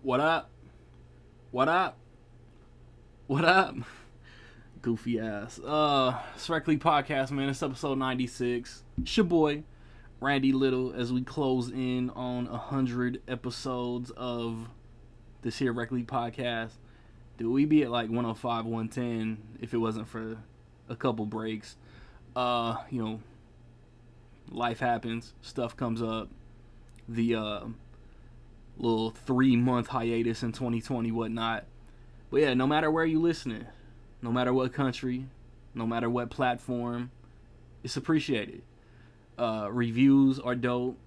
What up? What up? What up? Goofy ass. Strike League Podcast, man. It's episode 96. It's your boy, Randy Little, as we close in on 100 episodes of this here Rec League Podcast. Dude, we'd be at like 105, 110 if it wasn't for a couple breaks. Life happens. Stuff comes up. The, little 3-month hiatus in 2020, whatnot. But yeah, no matter where you listening, no matter what country, no matter what platform, it's appreciated. Reviews are dope.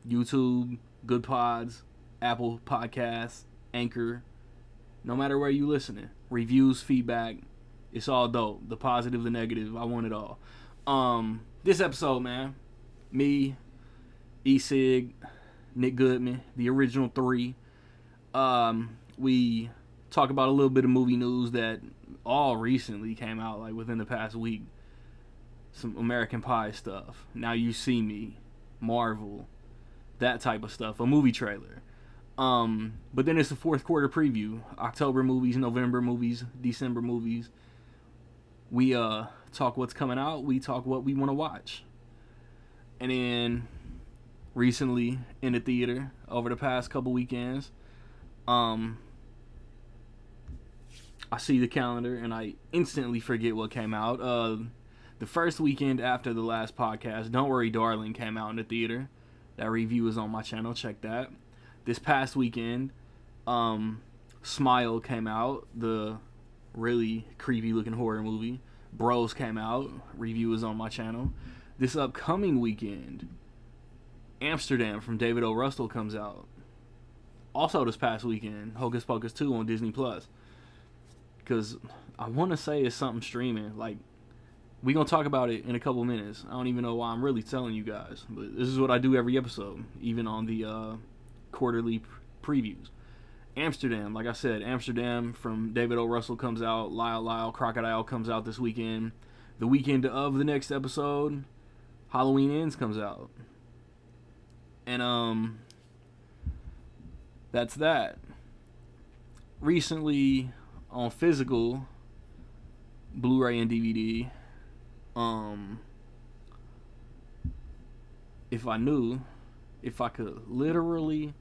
YouTube, Good Pods, Apple Podcasts, Anchor. No matter where you listening, reviews, feedback, it's all dope. The positive, the negative, I want it all. This episode, man, me, E-Sig, Nick Goodman, the original three. We talk about a little bit of movie news that all recently came out, like within the past week. Some American Pie stuff. Now You See Me, Marvel, that type of stuff. A movie trailer. But then it's the fourth quarter preview. October movies, November movies, December movies. We talk what's coming out. We talk what we want to watch. And then recently in the theater over the past couple weekends, I see the calendar and I instantly forget what came out. The first weekend after the last podcast, Don't Worry Darling came out in the theater. That review is on my channel, check that. This past weekend, Smile came out, the really creepy looking horror movie. Bros came out, review is on my channel. This upcoming weekend, Amsterdam from David O. Russell comes out. Also this past weekend, Hocus Pocus 2 on Disney+. Because I want to say it's something streaming. Like, we going to talk about it in a couple minutes. I don't even know why I'm really telling you guys. But this is what I do every episode, even on the quarterly previews. Amsterdam, like I said, Amsterdam from David O. Russell comes out. Lyle Crocodile comes out this weekend. The weekend of the next episode, Halloween Ends comes out. And that's that. Recently on physical Blu-ray and DVD, if I could literally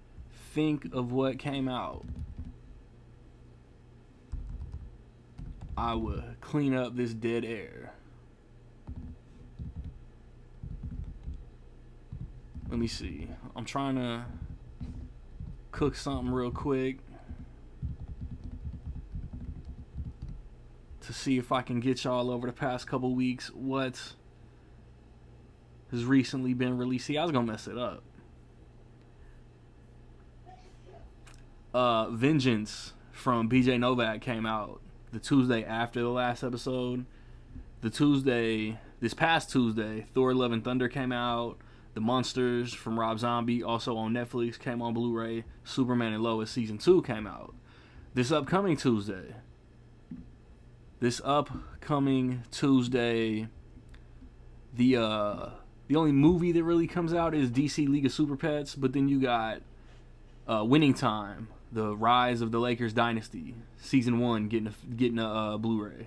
think of what came out, I would clean up this dead air. Let me see. I'm trying to cook something real quick to see if I can get y'all over the past couple weeks what has recently been released. See, I was gonna mess it up. Vengeance from BJ Novak came out the Tuesday after the last episode. This past Tuesday, Thor Love and Thunder came out. The Monsters from Rob Zombie, also on Netflix, came on Blu-ray. Superman and Lois Season 2 came out. This upcoming Tuesday, the only movie that really comes out is DC League of Super Pets, but then you got Winning Time, The Rise of the Lakers Dynasty, Season 1 getting a Blu-ray.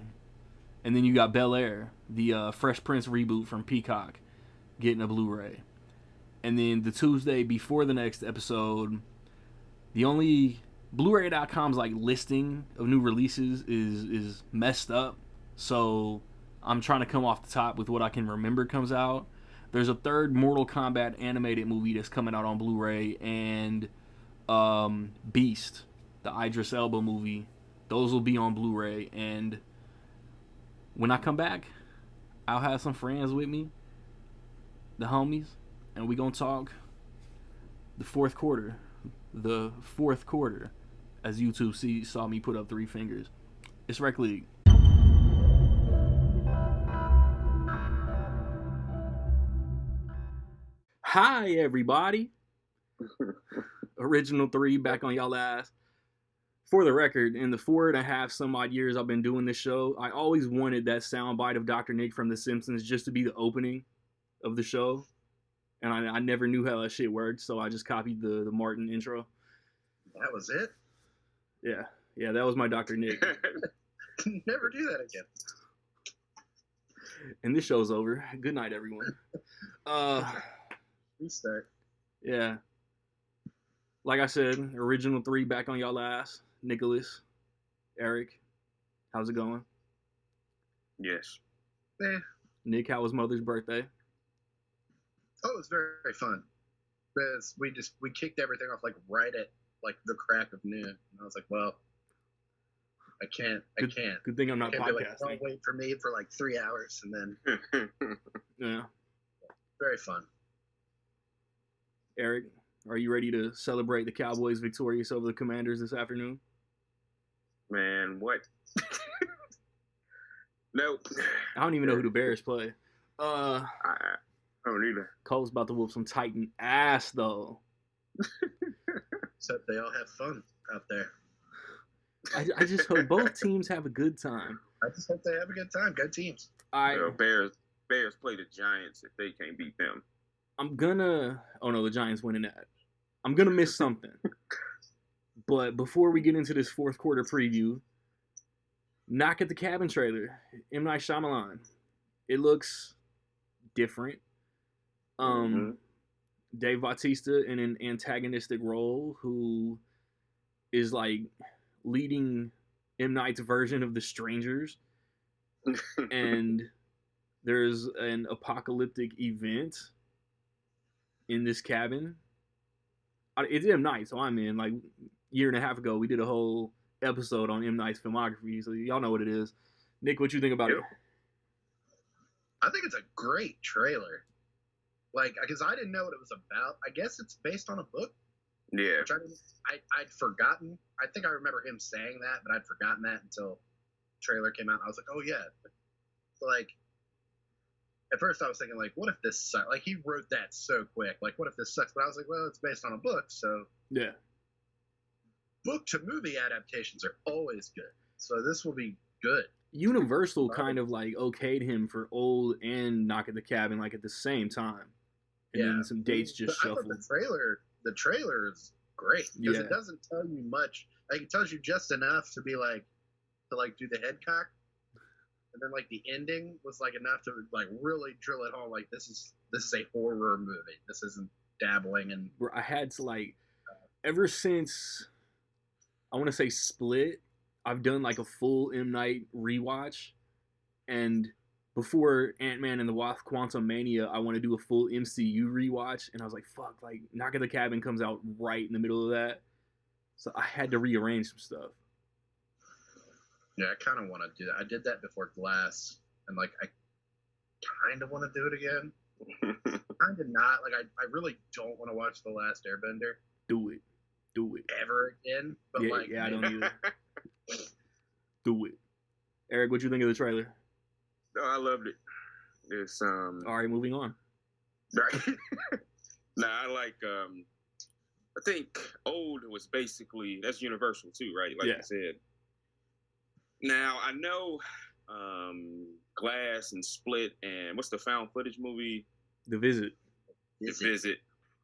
And then you got Bel Air, the Fresh Prince reboot from Peacock, getting a Blu-ray. And then the Tuesday before the next episode, the only Blu-ray.com's like listing of new releases is messed up. So I'm trying to come off the top with what I can remember comes out. There's a third Mortal Kombat animated movie that's coming out on Blu-ray, and Beast, the Idris Elba movie. Those will be on Blu-ray. And when I come back, I'll have some friends with me, the homies, and we gonna talk the fourth quarter, as YouTube saw me put up 3 fingers. It's Rec League. Hi everybody. Original 3 back on y'all ass. For the record, in the 4.5 some odd years I've been doing this show, I always wanted that soundbite of Dr. Nick from The Simpsons just to be the opening of the show. And I never knew how that shit worked, so I just copied the Martin intro. That was it? Yeah, that was my Dr. Nick. Never do that again. And this show's over. Good night, everyone. Restart. Yeah. Like I said, original 3 back on y'all ass. Nicholas, Eric, how's it going? Yes. Nick, how was Mother's birthday? Oh, it was very, very fun. Because we kicked everything off like right at like the crack of noon. And I was like, well, I can't. Good thing I'm not podcasting. Like, don't wait for me for like 3 hours, and then yeah. Very fun. Eric, are you ready to celebrate the Cowboys victorious over the Commanders this afternoon? Man, what? Nope. I don't even know who the Bears play. I don't either. Cole's about to whoop some Titan ass, though. Except they all have fun out there. I just hope both teams have a good time. I just hope they have a good time. Good teams. Bears play the Giants if they can't beat them. I'm gonna... Oh, no, the Giants winning that. I'm gonna miss something. But before we get into this fourth quarter preview, Knock at the Cabin trailer. M. Night Shyamalan. It looks different. Dave Bautista in an antagonistic role who is like leading M. Night's version of The Strangers. And there's an apocalyptic event in this cabin. It's M. Night, so I'm in. Like, year and a half ago, we did a whole episode on M. Night's filmography, so y'all know what it is. Nick, what you think about it? I think it's a great trailer. Like, because I didn't know what it was about. I guess it's based on a book. Yeah. Which I'd forgotten. I think I remember him saying that, but I'd forgotten that until the trailer came out. I was like, oh, yeah. So, like, at first I was thinking, like, what if this sucks? Like, he wrote that so quick. Like, what if this sucks? But I was like, well, it's based on a book, so. Yeah. Book to movie adaptations are always good. So this will be good. Universal kind of, like, okayed him for Old and Knock at the Cabin, like, at the same time. And then some dates just shuffled. The trailer is great because it doesn't tell you much. Like, it tells you just enough to be like, do the head cock. And then, like, the ending was, like, enough to, like, really drill it home. Like, this is a horror movie. This isn't dabbling in. Where I had to, like, ever since, I want to say Split, I've done, like, a full M. Night rewatch. And before Ant-Man and the Wasp Quantumania, I want to do a full MCU rewatch. And I was like, fuck, like, Knock at the Cabin comes out right in the middle of that. So I had to rearrange some stuff. Yeah, I kind of want to do that. I did that before Glass, and, like, I kind of want to do it again. Kind of not. Like, I really don't want to watch The Last Airbender. Do it. Ever again. But I don't either. Do it. Eric, what'd you think of the trailer? No, I loved it. It's All right, moving on. Right. I like. I think Old was basically that's Universal too, right? Like you said. Now I know Glass and Split and what's the found footage movie? The Visit. The Visit.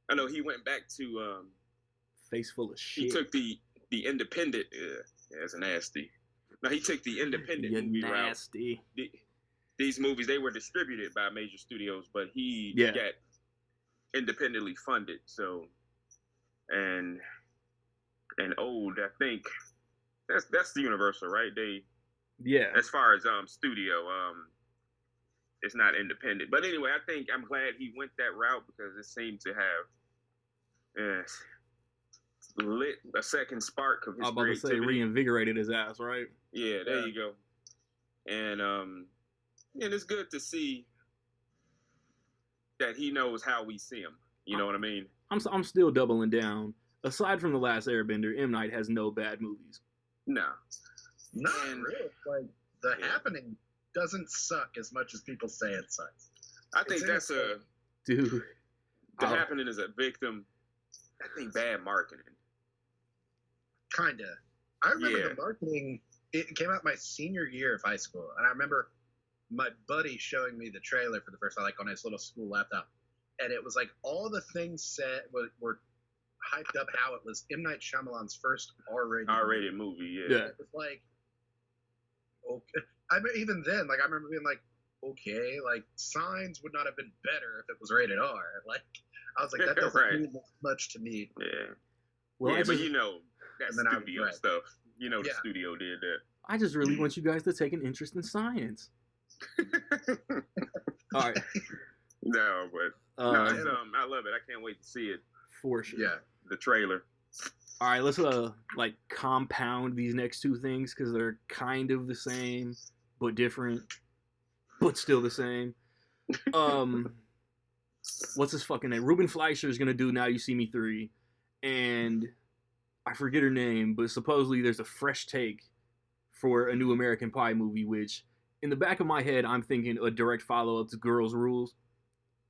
I know he went back to face full of shit. He took the independent. That's nasty. Now he took the independent movie nasty. route. These movies, they were distributed by major studios, but he got independently funded. So, and Old, I think that's the Universal, right? As far as studio, it's not independent. But anyway, I'm glad he went that route because it seemed to have lit a second spark of his creativity. I was about to say reinvigorated his ass, right? Yeah, there you go. And it's good to see that he knows how we see him. You know what I mean? I'm still doubling down. Aside from The Last Airbender, M. Night has no bad movies. No. Not really. Like, The Happening doesn't suck as much as people say it sucks. I think that's dude. The Happening is a victim. I think bad marketing. Kinda. I remember the marketing. It came out my senior year of high school, and I remember my buddy showing me the trailer for the first time, like on his little school laptop, and it was like all the things said were hyped up how it was M. Night Shyamalan's first R-rated movie. Yeah. It was like, okay. I mean, even then, like I remember being like, okay, like Signs would not have been better if it was rated R. Like I was like, that doesn't mean much to me. Yeah. Well, but that studio stuff. The studio did that. I just really want you guys to take an interest in science. All right. No, but I love it. I can't wait to see it. For sure. Yeah. The trailer. All right, let's compound these next two things because they're kind of the same but different, but still the same. What's his fucking name? Ruben Fleischer is gonna do Now You See Me 3, and I forget her name, but supposedly there's a fresh take for a new American Pie movie, which in the back of my head I'm thinking a direct follow up to Girls Rules.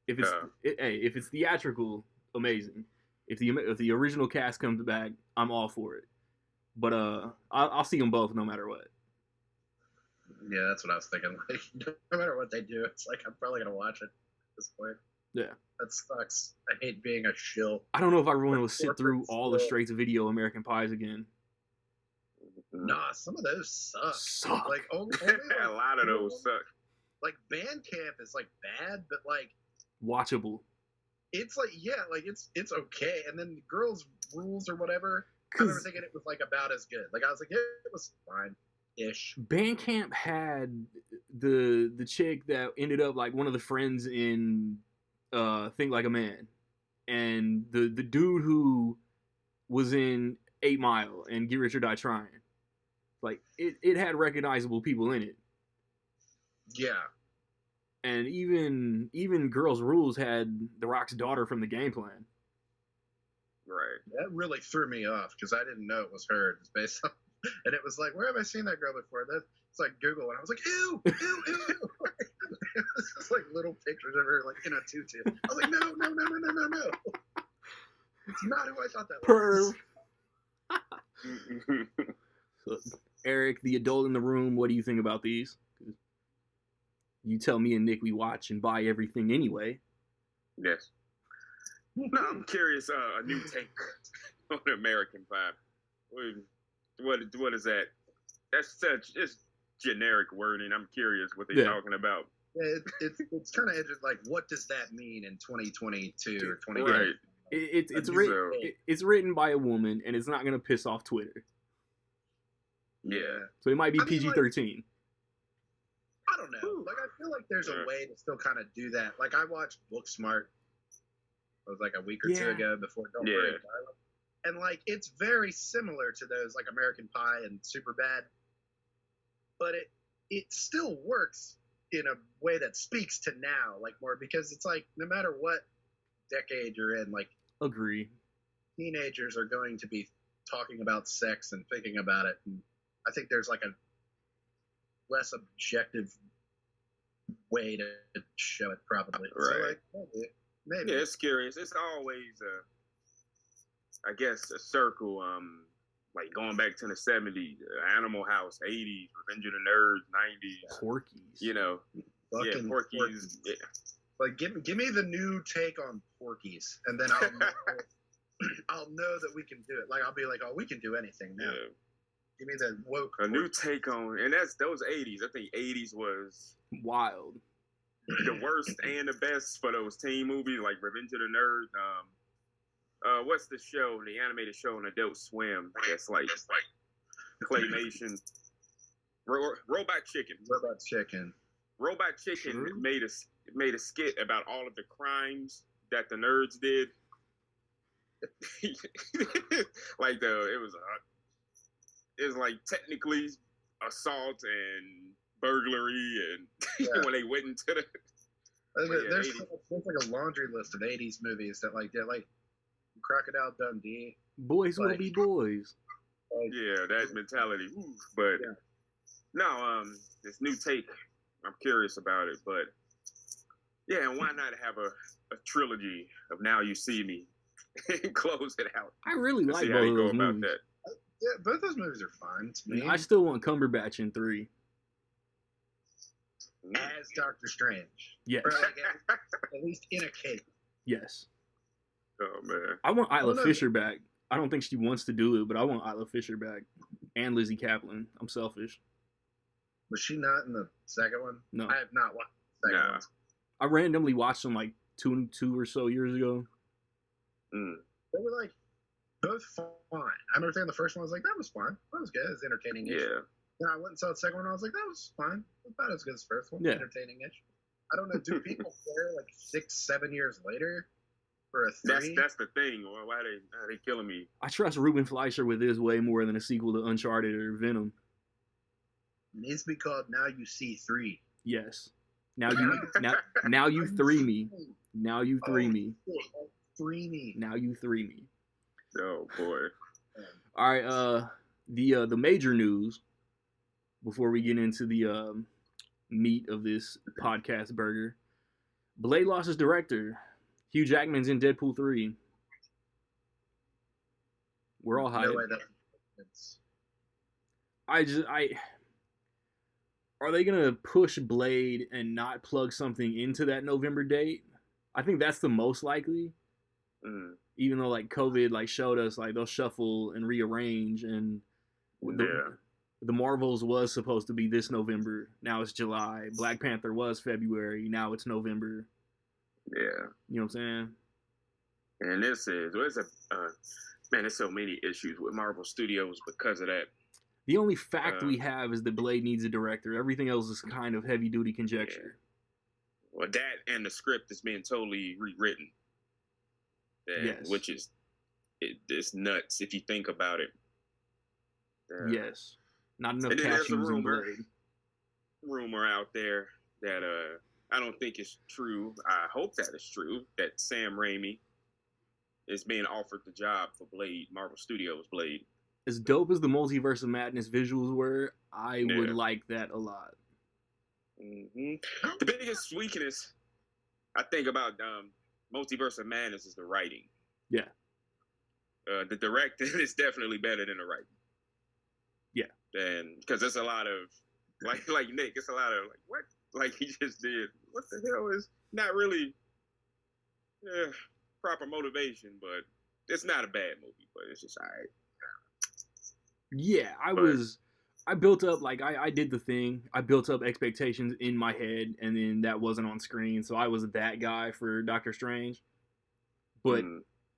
If it's theatrical, amazing. If the original cast comes back, I'm all for it. But I'll see them both no matter what. Yeah, that's what I was thinking. Like, no matter what they do, it's like I'm probably gonna watch it at this point. Yeah, that sucks. I hate being a shill. I don't know if I really want to sit through all the straight to video American Pies again. Nah, some of those suck. Like only a lot of those suck. Like Bandcamp is like bad, but like watchable. It's like it's okay, and then Girls Rules or whatever. I remember thinking it was like about as good. Like I was like, yeah, it was fine-ish. Bandcamp had the chick that ended up like one of the friends in Think Like a Man, and the dude who was in 8 Mile and Get Rich or Die Trying. Like it had recognizable people in it. Yeah. And even Girls Rules had The Rock's daughter from The Game Plan. Right. That really threw me off because I didn't know it was her. It was based on, and it was like, where have I seen that girl before? It's like Google, and I was like, ew. It was just like little pictures of her like in a tutu. I was like, no. It's not who I thought that was. So, Eric, the adult in the room, what do you think about these? You tell me and Nick we watch and buy everything anyway. Yes. No, I'm curious. A new take on American Pie. What is that? That's such generic wording. I'm curious what they're talking about. Yeah, it's kind of like, what does that mean in 2022 or 2020? Right. It's written by a woman, and it's not gonna piss off Twitter. Yeah. So it might be PG-13. I don't know. Like, I feel like there's a way to still kind of do that. Like, I watched Booksmart. It was like a week or two ago before Don't Worry Darling. And, like, it's very similar to those, like, American Pie and Superbad. But it still works in a way that speaks to now, like, more. Because it's like, no matter what decade you're in, like... Agree. Teenagers are going to be talking about sex and thinking about it. And I think there's, like, a less objective way to show it, probably. Right. So, like, maybe. Yeah, it's curious. It's always, I guess, a circle. Like going back to the 70s, Animal House, 80s, Revenge of the Nerds, 90s. Porky's. You know. Fucking Porky's. Yeah. Like, give me the new take on Porky's, and then I'll know that we can do it. Like, I'll be like, oh, we can do anything now. Yeah. Give me the woke. A new take on, and that's those 80s. I think 80s was wild. The worst and the best for those teen movies like Revenge of the Nerds. What's the show? The animated show on Adult Swim. That's like claymation. Robot Chicken. Robot Chicken True. made a skit about all of the crimes that the nerds did. Like it was like technically assault and burglary and when they went into the there's like a laundry list of 80s movies that like Crocodile Dundee, boys will be boys. That mentality. But no, this new take, I'm curious about it. But yeah, and why not have a trilogy of Now You See Me and close it out? I really like both of those movies. Yeah, both those movies are fine to me. I still want Cumberbatch in 3. As Doctor Strange. Yes. Or like, at least in a cape. Yes. Oh man, I want Isla Fisher back. I don't think she wants to do it, but I want Isla Fisher back and Lizzie Kaplan. I'm selfish. Was she not in the second one? No, I have not watched the second one. I randomly watched them like two or so years ago. They were like both fine. I remember saying the first one, I was like, that was fine. That was good. It was entertaining-ish. Yeah. Then I went and saw the second one, and I was like, that was fine. It was about as good as the first one. Yeah. Entertaining-ish. I don't know. Do people care like 6-7 years later for a 3? That's the thing. Why are they killing me? I trust Ruben Fleischer with this way more than a sequel to Uncharted or Venom. It needs to be called Now You See 3. Yes. Now you 3 me. Now you 3 me. 3 me. Now you 3 me. Oh boy. All right. The major news before we get into the meat of this podcast burger. Blade lost his director. Hugh Jackman's in Deadpool 3. We're all hyped. No way Are they gonna push Blade and not plug something into that November date? I think that's the most likely. Even though like COVID like showed us like they'll shuffle and rearrange, and the Marvels was supposed to be this November. Now it's July. Black Panther was February. Now it's November. Yeah. You know what I'm saying? And there's so many issues with Marvel Studios because of that. The only fact we have is that Blade needs a director. Everything else is kind of heavy-duty conjecture. Yeah. Well, that and the script is being totally rewritten. Yes. Which is it's nuts if you think about it. Yes. Not enough cashews in Blade. Rumor out there that I don't think it's true. I hope that it's true that Sam Raimi is being offered the job for Blade, Marvel Studios Blade. As dope as the Multiverse of Madness visuals were, I would like that a lot. Mm-hmm. The biggest weakness I think about Multiverse of Madness is the writing. Yeah. The directing is definitely better than the writing. Yeah. And because there's a lot of like Nick, it's a lot of like what like he just did. What the hell is not really proper motivation, but it's not a bad movie, but it's just all right. Yeah, I built up, like, I did the thing. I built up expectations in my head, and then that wasn't on screen, so I was that guy for Doctor Strange. But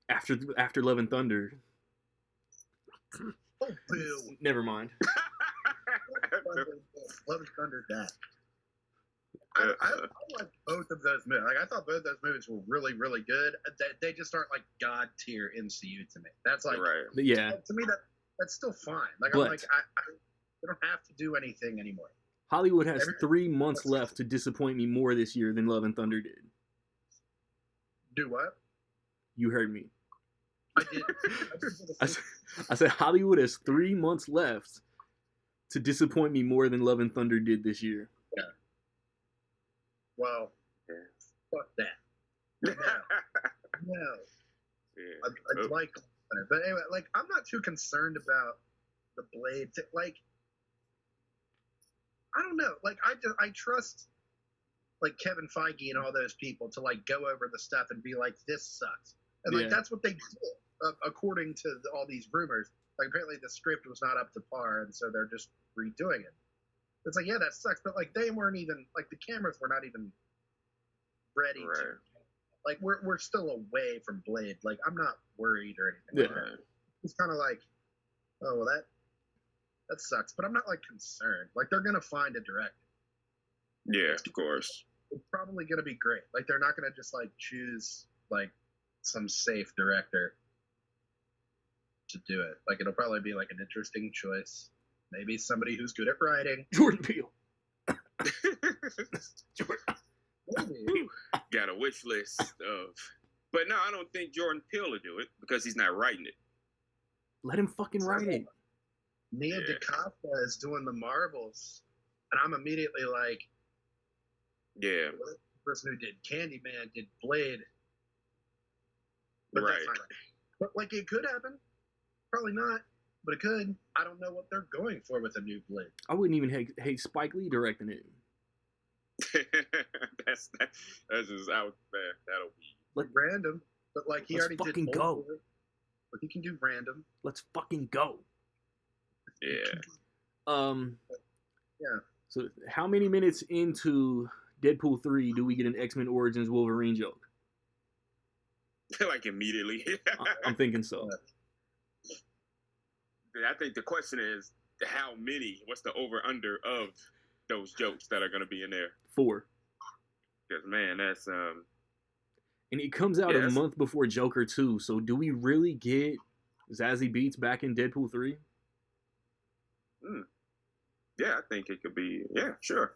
after Love and Thunder... Oh, boo. Never mind. Love and Thunder, that. I like both of those movies. Like, I thought both of those movies were really, really good. They just aren't, like, God-tier MCU to me. That's, like... Right. Yeah. To me, that's still fine. Like, I'm like, they don't have to do anything anymore. Hollywood has 3 months left to disappoint me more this year than Love and Thunder did. Do what? You heard me. I did. I said Hollywood has 3 months left to disappoint me more than Love and Thunder did this year. Yeah. Well, fuck that. No. Yeah. I'd like... But anyway, like, I'm not too concerned about the Blade. Like, I don't know. Like, I trust, like, Kevin Feige and all those people to, like, go over the stuff and be like, this sucks. And, like, that's what they did, according to all these rumors. Like, apparently the script was not up to par, and so they're just redoing it. It's like, yeah, that sucks. But, like, they weren't even, like, the cameras were not even ready to. Like, we're still away from Blade. Like, I'm not worried or anything like that. It's kind of like, oh, well, that sucks. But I'm not, like, concerned. Like, they're going to find a director. Yeah, of course. It's probably going to be great. Like, they're not going to just, like, choose, like, some safe director to do it. Like, it'll probably be, like, an interesting choice. Maybe somebody who's good at writing. Jordan Peele. Got a wish list of, but no, I don't think Jordan Peele will do it because he's not writing it. Let him fucking write it. Nia DaCosta is doing the Marvels, and I'm immediately like, yeah, the person who did Candyman did Blade, but right? That's but like, it could happen. Probably not, but it could. I don't know what they're going for with a new Blade. I wouldn't even hate Spike Lee directing it. that's just out, man. That'll be like random. But like he Let's already fucking did go. But he can do random. Let's fucking go. Yeah. Yeah. So how many minutes into Deadpool 3 do we get an X-Men Origins Wolverine joke? Like immediately. I'm thinking so. I think the question is how many? What's the over/under of those jokes that are going to be in there? 4. Because man, that's And it comes out a month before Joker 2. So do we really get Zazie Beetz back in Deadpool 3? Yeah, I think it could be. Yeah, sure.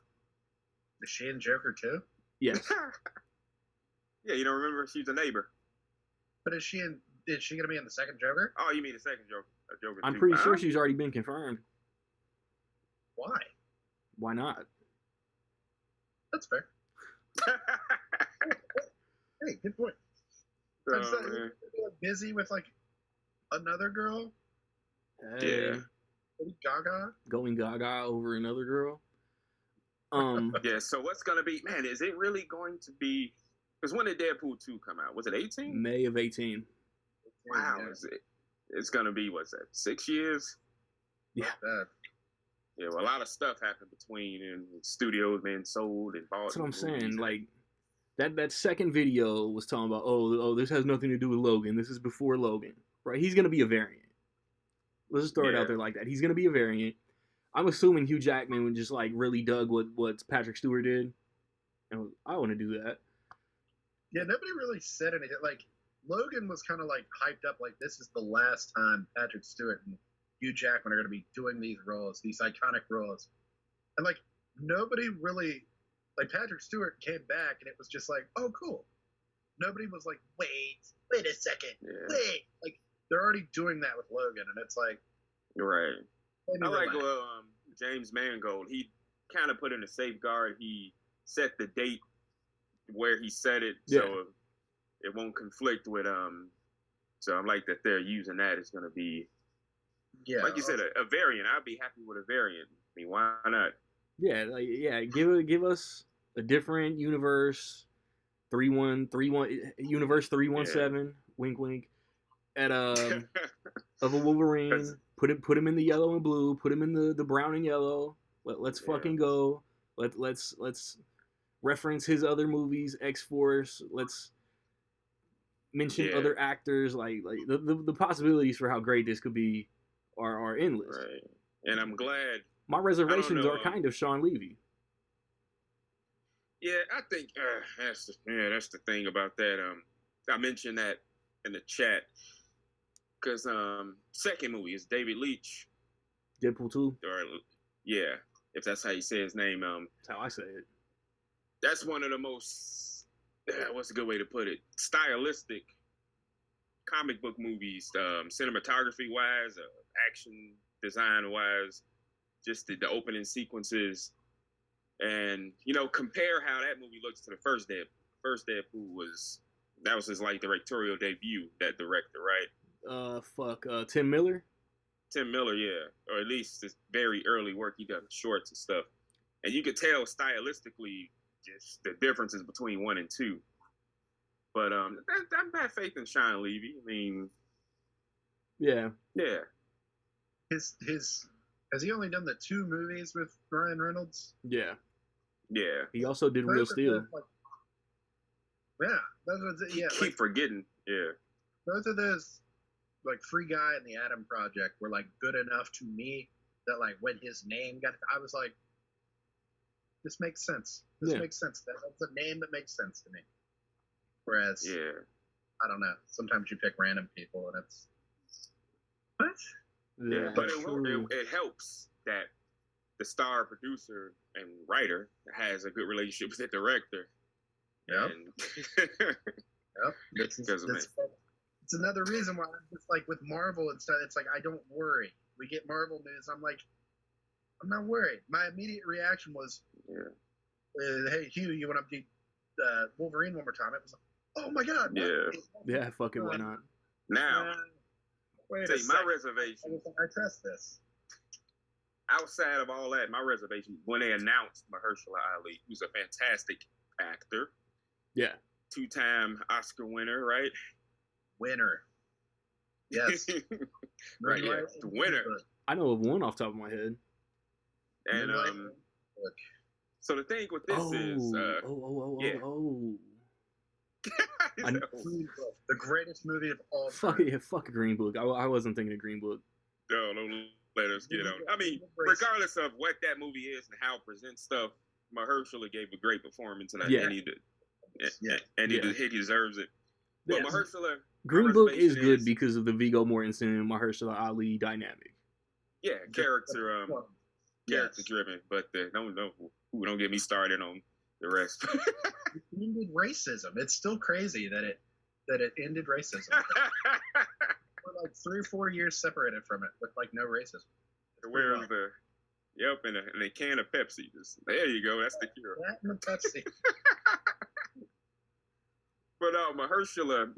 Is she in Joker too? Yes. Yeah, you don't remember? She's a neighbor. But is she going to be in the second Joker? Oh, you mean the second Joker? Joker I'm 2. pretty sure she's already been confirmed. Why? Why not? That's fair. Hey, good point. I'm busy with like another girl. Hey. Yeah. Gaga. Going gaga over another girl. Yeah. So what's gonna be? Man, is it really going to be? Because when did Deadpool 2 come out? Was it 18? May of 18. Wow. Yeah. Is it? It's gonna be what's that? 6 years? Yeah. Yeah. Well, a lot of stuff happened between and studios being sold and bought. That's what I'm saying. Like that second video was talking about, oh, this has nothing to do with Logan. This is before Logan, right? He's gonna be a variant. Let's just throw it out there like that. He's gonna be a variant. I'm assuming Hugh Jackman would just like really dug what Patrick Stewart did, and I want to do that. Yeah, nobody really said anything. Like Logan was kind of like hyped up, like this is the last time Patrick Stewart and Hugh Jackman are going to be doing these roles, these iconic roles, and like nobody really, like Patrick Stewart came back and it was just like, oh cool. Nobody was like, wait a second, wait, like they're already doing that with Logan, and it's like, right. I like James Mangold. He kind of put in a safeguard. He set the date where he said it, so it won't conflict with So I'm like that they're using that as going to be, like you said, a variant. I'd be happy with a variant. I mean, why not? Yeah, give us a different universe, 3-1, universe 317. Wink, wink. At of a Wolverine, put him in the yellow and blue, put him in the brown and yellow. Let's fucking go. Let's reference his other movies, X-Force. Let's mention other actors. Like the possibilities for how great this could be are endless. Right. And I'm glad. My reservations are kind of Sean Levy. Yeah, I think that's the thing about that. I mentioned that in the chat. Because second movie is David Leitch. Deadpool 2? If that's how you say his name. That's how I say it. That's one of the most, what's a good way to put it, stylistic comic book movies, cinematography-wise, action design-wise, just the opening sequences. And, compare how that movie looks to the first Deadpool. First Deadpool that was his, directorial debut, that director, right? Tim Miller? Tim Miller, yeah. Or at least his very early work. He done shorts and stuff. And you could tell stylistically just the differences between 1 and 2. But I have faith in Sean Levy. I mean... Yeah. Yeah. Has he only done the 2 movies with Ryan Reynolds? Yeah. Yeah. He also did Real Steel. Keep forgetting. Yeah. Both of those... Free Guy and the Adam Project were good enough to me that when his name I was like, this makes sense. This makes sense. That's a name that makes sense to me. Whereas, I don't know. Sometimes you pick random people and it's what? Yeah, but it helps that the star producer and writer has a good relationship with the director. Yep. It's another reason why I'm just with Marvel and stuff, it's I don't worry. We get Marvel news, I'm not worried. My immediate reaction was, hey, Hugh, you want to do Wolverine one more time? It was oh my God. Yeah, fuck it, why not? Now, wait see, my reservation. I trust this. Outside of all that, my reservation, when they announced Mahershala Ali, who's a fantastic actor. Yeah. 2-time Oscar winner, right? Winner. Yes. Right, yeah. The Winner. I know of one off the top of my head. And so the thing with this is the greatest movie of all time. Fuck Green Book. I wasn't thinking of Green Book. No, don't let us get on. I mean, regardless of what that movie is and how it presents stuff, Mahershala gave a great performance, and he deserves it. But Mahershala, Green Book is good because of the Viggo Mortensen Mahershala Ali dynamic. Yeah, character driven. But don't get me started on the rest. It ended racism. It's still crazy that it ended racism. We're like 3 or 4 years separated from it with like no racism. Where's and a can of Pepsi. There you go. That's the cure. That and the Pepsi. But Mahershala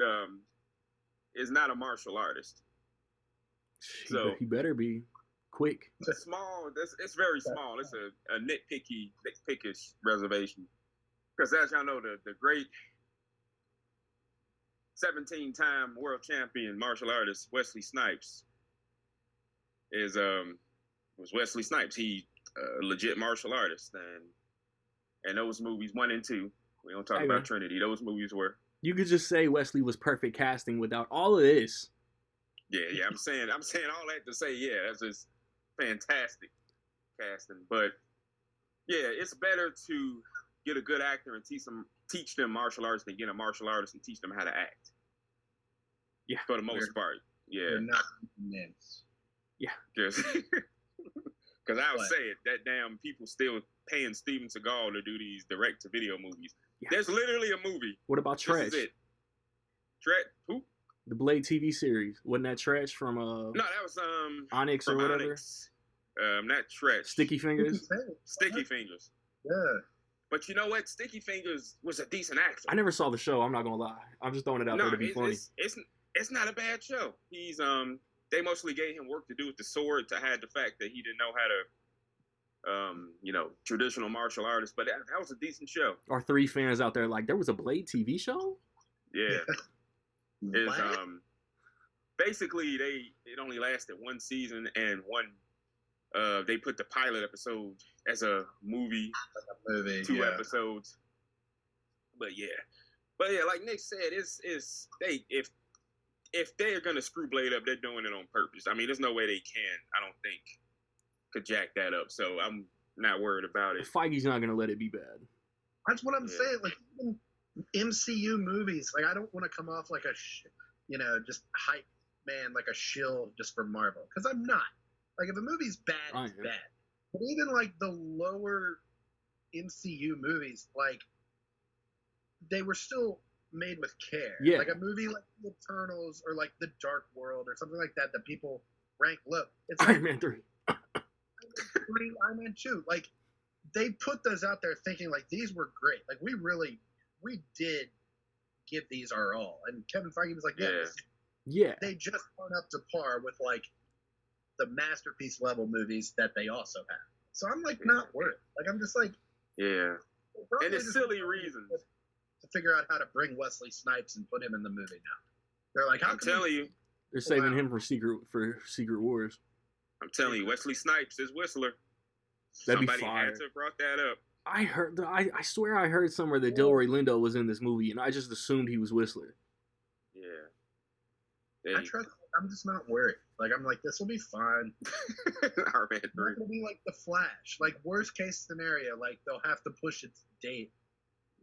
is not a martial artist. So he better be quick. It's small. It's very small. It's a nitpickish reservation. Because as y'all know, the great 17-time world champion martial artist Wesley Snipes was Wesley Snipes. He a legit martial artist, and those movies 1 and 2. We don't talk about Trinity. Those movies were. You could just say Wesley was perfect casting without all of this. Yeah. I'm saying all that to say, that's just fantastic casting. But yeah, it's better to get a good actor and teach them martial arts than get a martial artist and teach them how to act. Yeah, for the most part. Yeah. They're not immense. Yeah. Because I would say it, that damn people still paying Steven Seagal to do these direct-to-video movies. Yeah. There's literally a movie. What about Trash? This is it. Trash? Who? The Blade TV series. Wasn't that Trash from No, that was Onyx or whatever? Onyx. Not Trash. Sticky Fingers? Sticky Fingers. Yeah. But you know what? Sticky Fingers was a decent actor. I never saw the show, I'm not gonna lie. I'm just throwing it out there to be funny. It's not a bad show. He's they mostly gave him work to do with the sword to hide the fact that he didn't know how to traditional martial artist, but that was a decent show. Our 3 fans out there like, there was a Blade TV show? Yeah. It's basically it only lasted 1 season and they put the pilot episode as a movie. 2 episodes. But like Nick said, if they're gonna screw Blade up, they're doing it on purpose. I mean, there's no way they can, I don't think, could jack that up. So I'm not worried about it. Feige's not gonna let it be bad. That's what I'm saying. Like even MCU movies, like I don't want to come off like just hype man, like a shill just for Marvel, because I'm not. Like if a movie's bad, it's bad. But even like the lower MCU movies, like they were still made with care. Yeah. Like a movie like The Eternals or like The Dark World or something like that people rank low. It's like Iron Man 3. Iron Man 2. Like they put those out there thinking like these were great. Like we did give these our all. And Kevin Feige was like, yeah. They just aren't up to par with like the masterpiece level movies that they also have. So I'm like not worried. Like I'm just like and it's silly reasons to figure out how to bring Wesley Snipes and put him in the movie now. They're like, I'm telling you, they're saving him for Secret Wars. I'm telling you, Wesley Snipes is Whistler. That'd Somebody be fire. had to have brought that up. I swear I heard somewhere that Delroy Lindo was in this movie, and I just assumed he was Whistler. Yeah. I'm just not worried. Like I'm like, this will be fine. Iron Man 3. It'll be like The Flash. Like worst case scenario, like they'll have to push its date.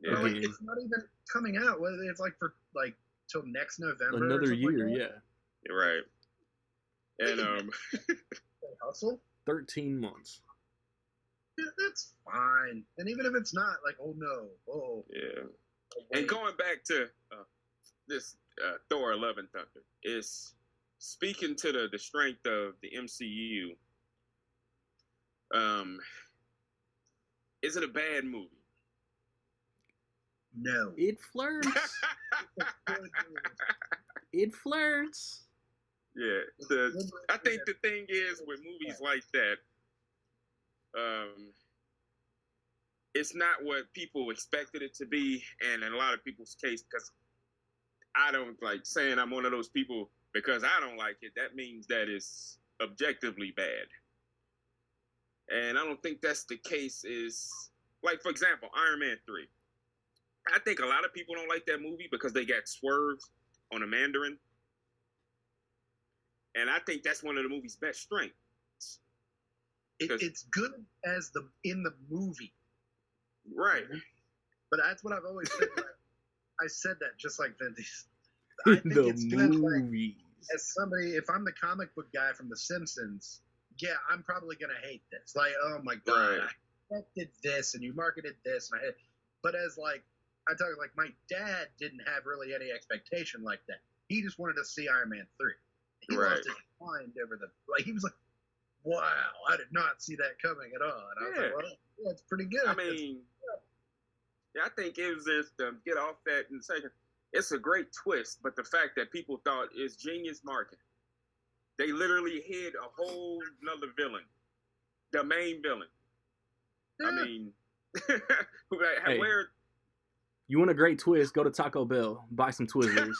Yeah. Like, it's not even coming out. It's like for like till next November. Another year, like yeah. You're right. And hustle. 13 months. Yeah, that's fine. And even if it's not, like, yeah. And going back to this Thor: Love and Thunder is speaking to the strength of the MCU. Is it a bad movie? No. It flirts. It flirts. Yeah. I think the thing is with movies like that, it's not what people expected it to be, and in a lot of people's case, because I don't like saying I'm one of those people because I don't like it. That means that it's objectively bad. And I don't think that's the case. Is like, for example, Iron Man 3. I think a lot of people don't like that movie because they got swerved on a Mandarin. And I think that's one of the movie's best strengths. It's good as in the movie. Right. But that's what I've always said. I said that just like Vin Diesel. I think it's good. Like, as somebody, if I'm the comic book guy from The Simpsons, yeah, I'm probably going to hate this. Like, oh my God, I expected this and you marketed this. But as like, I tell you, like, my dad didn't have really any expectation like that. He just wanted to see Iron Man 3. He lost his mind over he was like, wow, I did not see that coming at all. And I was like, well, yeah, it's pretty good. I mean, I think it was just to get off that in a second. It's a great twist, but the fact that people thought it's genius marketing. They literally hid a whole nother villain, the main villain. Yeah. I mean, hey, you want a great twist? Go to Taco Bell, buy some Twizzlers.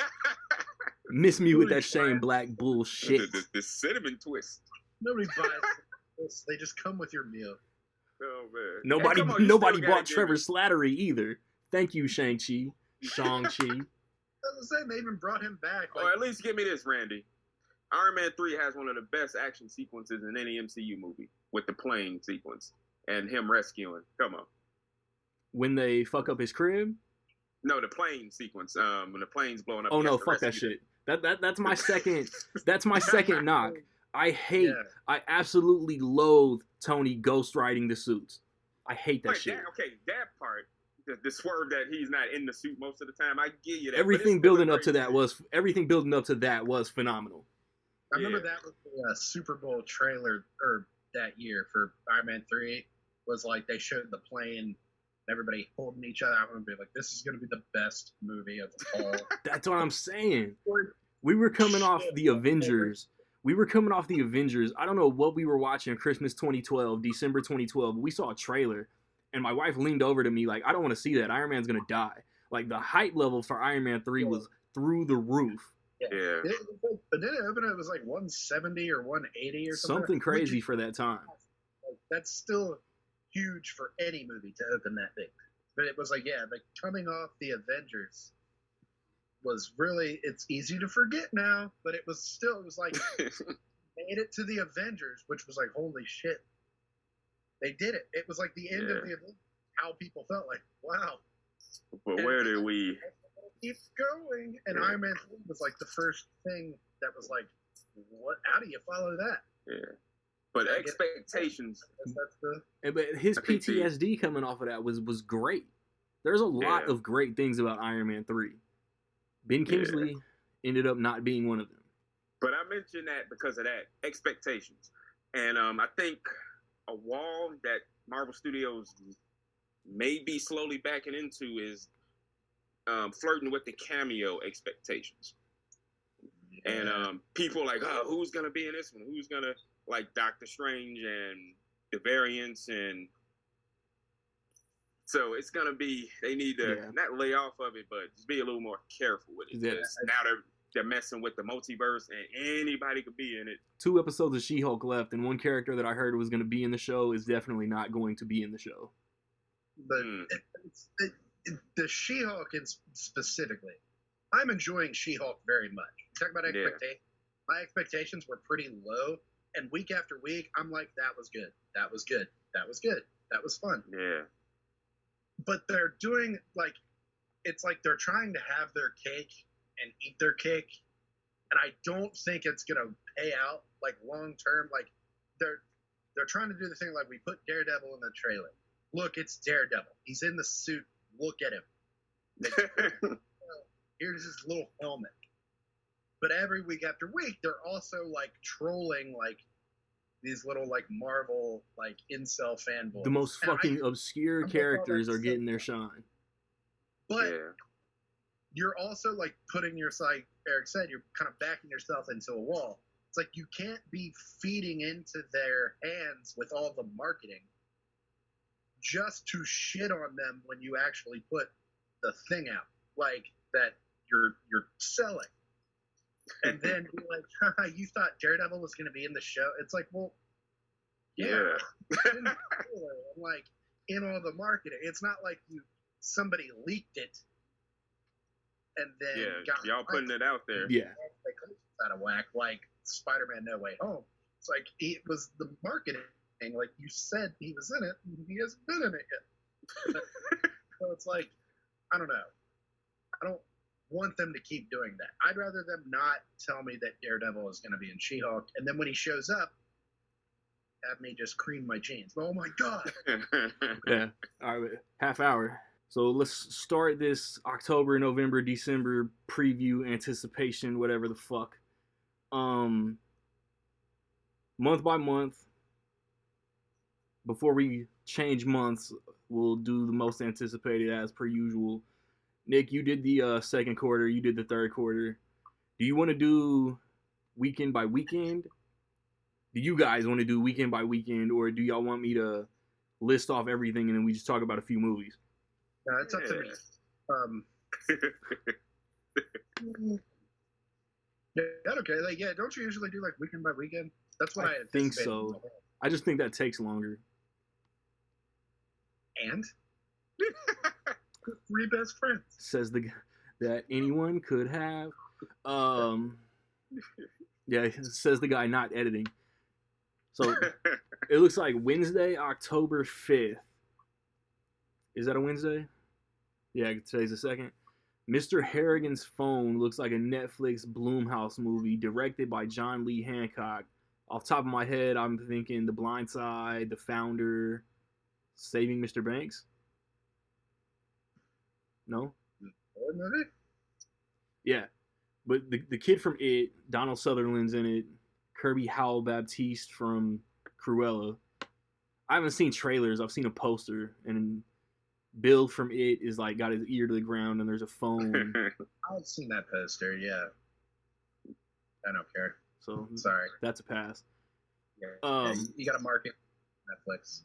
Miss me with that Shane Black bullshit. The cinnamon twist. Nobody buys this. They just come with your meal. Oh man. Nobody bought Trevor Slattery either. Thank you, Shang-Chi. Shang-Chi. I was saying they even brought him back. Like, at least give me this, Randy. Iron Man 3 has one of the best action sequences in any MCU movie with the plane sequence and him rescuing. Come on. When they fuck up his crib? No, the plane sequence. When the plane's blowing up. Oh no, fuck that shit. That's my second. That's my second knock. I absolutely loathe Tony ghostwriting the suits. I hate that shit. That part, the swerve that he's not in the suit most of the time. I give you that. Everything building up to that was phenomenal. I remember that was the Super Bowl trailer that year for Iron Man 3. Was like they showed the plane, everybody holding each other. I'm gonna be like, this is gonna be the best movie of all. That's what I'm saying. We were coming off the Avengers. I don't know what we were watching Christmas 2012, December 2012. We saw a trailer, and my wife leaned over to me like, I don't want to see that. Iron Man's going to die. Like, the hype level for Iron Man 3 was through the roof. Yeah. But then it was like 170 or 180 or something. Something crazy for that time. Like, that's still huge for any movie to open that big. But it was like, coming off the Avengers was really, it's easy to forget now, but it was like, made it to the Avengers, which was like, holy shit. They did it. It was like the end of the Avengers, how people felt like, wow. But where did we keep going? And Iron Man 3 was like the first thing that was like, what? How do you follow that? Yeah. But expectations. But his PTSD coming off of that was great. There's a lot of great things about Iron Man 3. Ben Kingsley ended up not being one of them. But I mentioned that because of that, expectations. And I think a wall that Marvel Studios may be slowly backing into is flirting with the cameo expectations. And people like, oh, who's going to be in this one? Who's going to, like Doctor Strange and the variants and... So it's going to be, they need to not lay off of it, but just be a little more careful with it. Because now they're messing with the multiverse and anybody could be in it. 2 episodes of She-Hulk left, and one character that I heard was going to be in the show is definitely not going to be in the show. But the She-Hulk specifically, I'm enjoying She-Hulk very much. Talk about expectations. My expectations were pretty low, and week after week, I'm like, that was good. That was good. That was good. That was fun. Yeah. But they're doing, like, it's like they're trying to have their cake and eat their cake. And I don't think it's going to pay out, like, long term. Like, they're trying to do the thing like we put Daredevil in the trailer. Look, it's Daredevil. He's in the suit. Look at him. Here's his little helmet. But every week after week, they're also, like, trolling, like, these little, like, Marvel, like, incel fanboys. The most fucking obscure characters are getting their shine. But you're also, like, putting yourself, like Eric said, you're kind of backing yourself into a wall. It's like you can't be feeding into their hands with all the marketing just to shit on them when you actually put the thing out. Like, that you're selling. And then be like, haha, you thought Daredevil was going to be in the show? It's like, well, yeah. I'm like, in all the marketing. It's not like somebody leaked it and then y'all putting it out there. Yeah. Out of whack, like Spider-Man No Way Home. It's like it was the marketing. Like you said he was in it, and he hasn't been in it yet. So it's like, I don't know. I don't want them to keep doing that. I'd rather them not tell me that Daredevil is going to be in She-Hulk, and then when he shows up, have me just cream my jeans. Oh my god! Yeah. All right, half hour. So let's start this October, November, December preview, anticipation, whatever the fuck. Month by month. Before we change months, we'll do the most anticipated as per usual. Nick, you did the second quarter. You did the third quarter. Do you want to do weekend by weekend? Do you guys want to do weekend by weekend, or do y'all want me to list off everything and then we just talk about a few movies? No, it's up to me. Yeah, okay. Like, yeah, don't you usually do like weekend by weekend? That's what I think so. I just think that takes longer. And 3 best friends says that anyone could have. Yeah, says the guy not editing. So it looks like Wednesday, October 5th. Is that a Wednesday? Yeah, today's the 2nd. Mr. Harrigan's Phone looks like a Netflix Blumhouse movie directed by John Lee Hancock. Off the top of my head, I'm thinking The Blind Side, The Founder, Saving Mr. Banks. No? Yeah. But the kid from It, Donald Sutherland's in it. Kirby Howell-Baptiste from Cruella. I haven't seen trailers. I've seen a poster. And Bill from It is like got his ear to the ground and there's a phone. I've seen that poster, yeah. I don't care. So sorry. That's a pass. Yeah, you gotta mark it Netflix.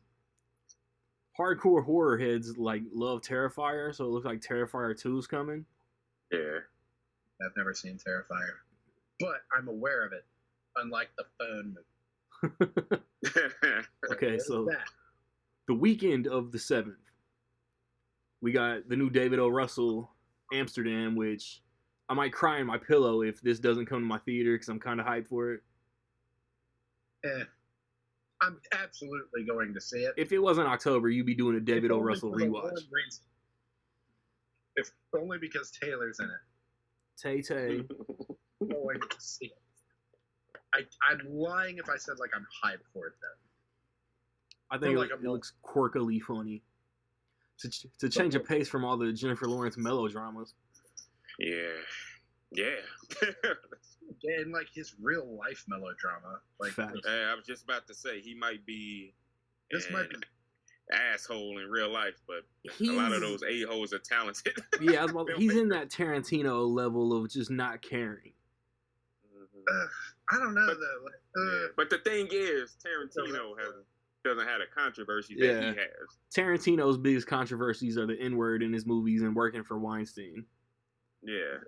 Hardcore horror heads like love Terrifier, so it looks like Terrifier 2 is coming. Yeah. I've never seen Terrifier. But I'm aware of it, unlike the phone movie. Okay, so the weekend of the 7th, we got the new David O. Russell, Amsterdam, which I might cry in my pillow if this doesn't come to my theater because I'm kind of hyped for it. I'm absolutely going to see it. If it wasn't October, you'd be doing a David O. Russell rewatch. If only because Taylor's in it. Tay-Tay. Going to see it. I'm lying if I said like I'm hyped for it though. I think it looks quirkily funny. To change a pace from all the Jennifer Lawrence melodramas. Yeah. And like his real life melodrama. Like I was just about to say he might be asshole in real life, but a lot of those a-holes are talented. Yeah, he's in that Tarantino level of just not caring. I don't know though. But the thing is, Tarantino doesn't have a controversy that he has. Tarantino's biggest controversies are the N-word in his movies and working for Weinstein. Yeah.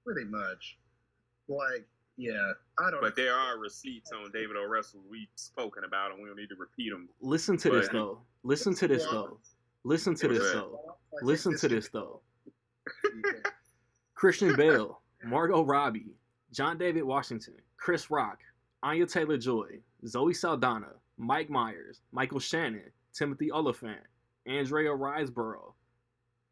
Pretty much. Like, yeah, I don't know. But there are receipts on David O. Russell. We've spoken about them. We don't need to repeat them. Listen to this, though. Listen to this, though. Christian Bale, Margot Robbie, John David Washington, Chris Rock, Anya Taylor-Joy, Zoe Saldana, Mike Myers, Michael Shannon, Timothy Olyphant, Andrea Riseborough,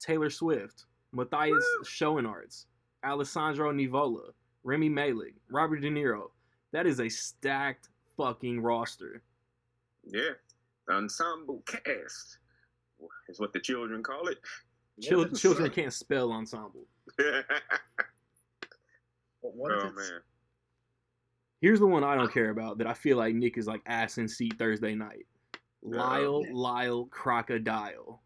Taylor Swift, Matthias Schoenaerts, Alessandro Nivola, Remy Malek, Robert De Niro. That is a stacked fucking roster. Yeah. Ensemble cast is what the children call it. Children can't spell ensemble. Man. Here's the one I don't care about that I feel like Nick is like ass in seat Thursday night. Lyle Crocodile.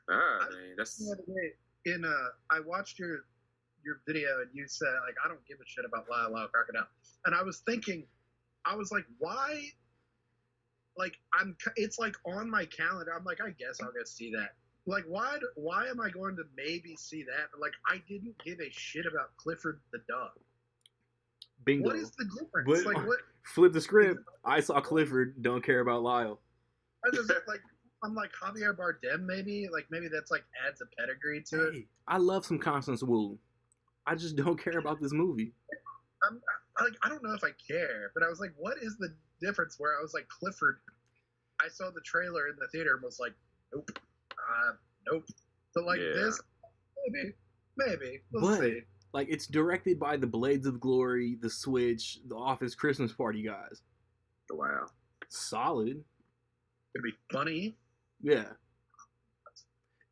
Man, that's I watched your video and you said like I don't give a shit about Lyle Crocodile, and I was thinking, I was like, why? Like it's like on my calendar. I'm like, I guess I'll go see that. Like, why am I going to maybe see that? Like, I didn't give a shit about Clifford the dog. Bingo. What is the difference? But, like, what? Flip the script. I saw Clifford. Don't care about Lyle. I just like. I'm like Javier Bardem, maybe. Like, maybe that's like adds a pedigree to it. I love some Constance Wu. I just don't care about this movie. I don't know if I care, but I was like, what is the difference? Where I was like, Clifford. I saw the trailer in the theater and was like, nope, nope. But like this, maybe. We'll see. Like, it's directed by the Blades of Glory, The Switch, The Office Christmas Party guys. Wow. Solid. It'd be funny. Yeah.